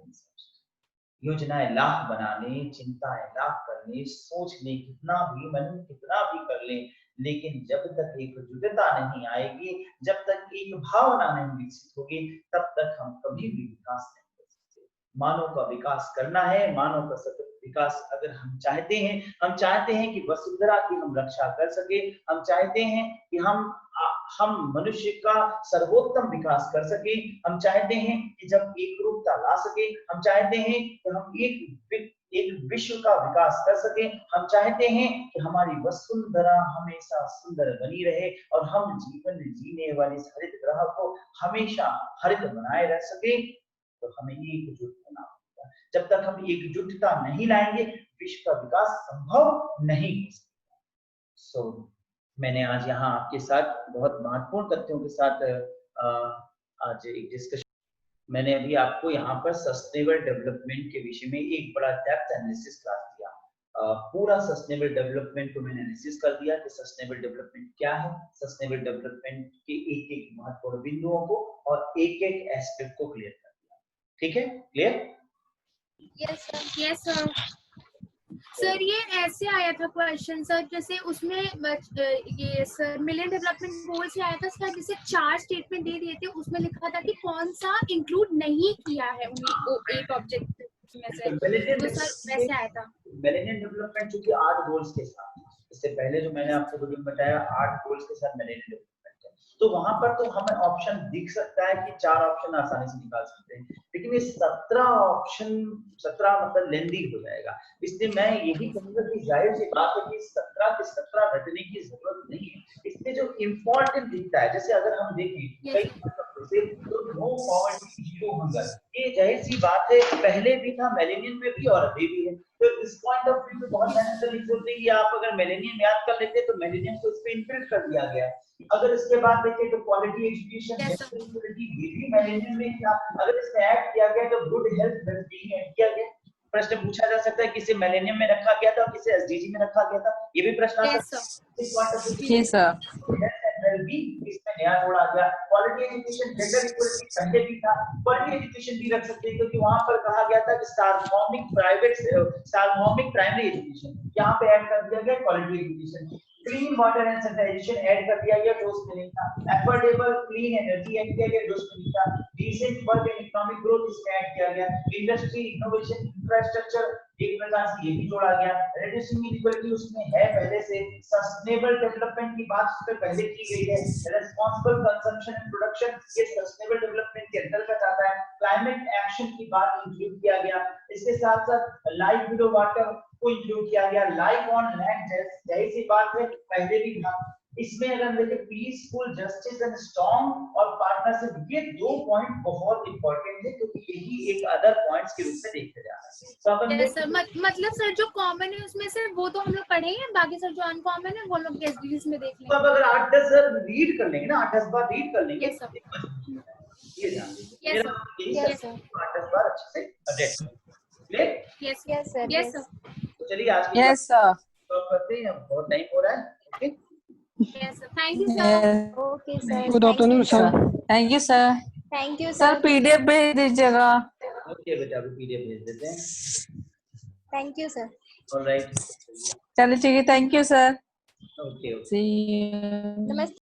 योजनाएं लाख बनाने, चिंताएं लाख करने, सोच ले कितना भी, मन कितना भी कर ले, लेकिन जब तक एकजुटता नहीं आएगी, जब तक एक भावना नहीं विकसित होगी, तब तक हम कभी भी विकास नहीं कर सकते। मानव का विकास करना है, मानव का सतत विकास अगर हम चाहते हैं कि वसुंधरा की हम रक्षा कर सके, हम चाहते हैं कि हम मनुष्य का सर्वोत्तम विकास कर सके, हम चाहते हैं कि जब एक रूपता ला सके, हम चाहते हैं कि हम एक विश्व का विकास कर सके, हम चाहते हैं कि हमारी वसुंधरा हमेशा सुंदर बनी रहे और हम जीवन जीने वाले इस हरित ग्रह को हमेशा हरित बनाए रह सके, तो हमें एकजुट होना होगा। जब तक हम एकजुटता नहीं लाएंगे, विश्व का विकास संभव नहीं हो सकता। मैंने आज यहाँ आपके साथ बहुत महत्वपूर्ण तथ्यों के साथ आज एक डिस्कशन, मैंने अभी आपको यहाँ पर सस्टेनेबल डेवलपमेंट के विषय में एक बड़ा डेप्थ एनालिसिस क्लास दिया। पूरा सस्टेनेबल डेवलपमेंट को मैंने एनालिसिस कर दिया कि सस्टेनेबल डेवलपमेंट क्या है, सस्टेनेबल डेवलपमेंट के एक महत्वपूर्ण बिंदुओं को और एक एस्पेक्ट को क्लियर कर दिया। ठीक है, क्लियर? Yes sir. सर ये ऐसे आया था क्वेश्चन सर, जैसे उसमें ये सर मिलियन डेवलपमेंट गोल से आया था सर, जैसे 4 स्टेटमेंट दे दिए थे, उसमें लिखा था कि कौन सा इंक्लूड नहीं किया है उन्हें एक ऑब्जेक्टिव में से, तो सर वैसे आया था। मिलेनियम डेवलपमेंट चूंकि 8 गोल्स के साथ, इससे पहले जो मैंने आपको वीडियो में बताया 8 गोल्स के साथ मिलेनियम डेवलपमेंट है, तो वहां पर तो हमें ऑप्शन दिख सकता है कि 4 ऑप्शन आसानी से निकाल सकते हैं, लेकिन ये 17 ऑप्शन, 17 मतलब लेंदी हो जाएगा। इसलिए मैं यही कहूंगा कि जाहिर सी बात है कि 17 के 17 रटने की जरूरत नहीं है। इसमें जो इम्पोर्टेंट दिखता है, जैसे अगर हम देखें कई तो नो पॉवर्टी जीरो हंगर, ये जाहिर सी बात है पहले भी था, मिलेनियम में भी और अभी भी है। तो इस पॉइंट ऑफ व्यू पे बहुत मेहनत करनी जरूरत है कि आप अगर मिलेनियम याद कर लेते तो मिलेनियम को इस पे इनबिल्ट कर दिया गया। अगर इसके बाद देखें तो क्वालिटी एजुकेशन, ये भी मिलेनियम में था। अगर इसमें ऐड किया गया तो गुड हेल्थ वेलबीइंग ऐड किया गया। प्रश्न पूछा जा सकता है किसे मिलेनियम में रखा गया था और किसे एसडीजी में रखा गया था, ये भी प्रश्न आ सकता है। Yes sir. इसमें नया जोड़ा गया। क्वालिटी एजुकेशन, जेंडर इक्वलिटी पहले भी था, क्वालिटी एजुकेशन भी रख सकते हैं क्योंकि वहां पर कहा गया था कि सार्वभौमिक प्राइमरी एजुकेशन, यहाँ पे ऐड कर दिया गया quality education. Clean water and sanitation add कर दिया गया जो उसमें नहीं था। अफोर्डेबल क्लीन एनर्जी ऐड किया गया जो उसमें नहीं था। Decent work and economic growth इसमें ऐड किया गया। इंडस्ट्री, इनोवेशन, इंफ्रास्ट्रक्चर एक प्रकार से ये भी जोड़ा गया। रिड्यूसिंग इनइक्वालिटी उसमें है पहले से। सस्टेनेबल डेवलपमेंट की बात उस पर पहले की गई है। रिस्पांसिबल कंजम्पशन एंड प्रोडक्शन ये सस्टेनेबल डेवलपमेंट के अंतर्गत आता है। क्लाइमेट एक्शन की बात इंक्लूड किया गया। इसके साथ साथ लाइफ बिलो वाटर को इंक्लूड किया गया। लाइफ ऑन लैंड, जैसी सी बात है पहले भी था। इसमें अगर हम देखें पीसफुल, जस्टिस एंड स्ट्रॉन्ग और पार्टनरशिप, ये 2 पॉइंट बहुत इंपॉर्टेंट है क्योंकि यही एक अदर पॉइंट्स के रूप में देखते जा रहे हैं। तो अपन सर मतलब सर जो कॉमन है उसमें से वो तो हम लोग पढ़े हैं, बाकी सर जो अनकॉमन है वो लोग एसडीजीज में देख लेंगे। तो अब अगर 8-10 रीड कर लेंगे ना, 8-10 बार रीड कर लेंगे, ये जान लीजिए मेरा यही सर 8-10 बार अच्छे से अटेंड करें। Yes sir, yes sir. तो चलिए आज की यस सर। तो करते हैं, बहुत टाइम हो रहा है। Okay, yes sir, thank you sir. Okay sir, good afternoon sir. Thank you sir. Thank you sir sir, PDF भेज दीजिएगा। ओके बेटा, अभी पीडीएफ भेज देते हैं। Thank you sir. ऑलराइट, चलिए ठीक है, thank you sir. Okay. See you. नमस्ते।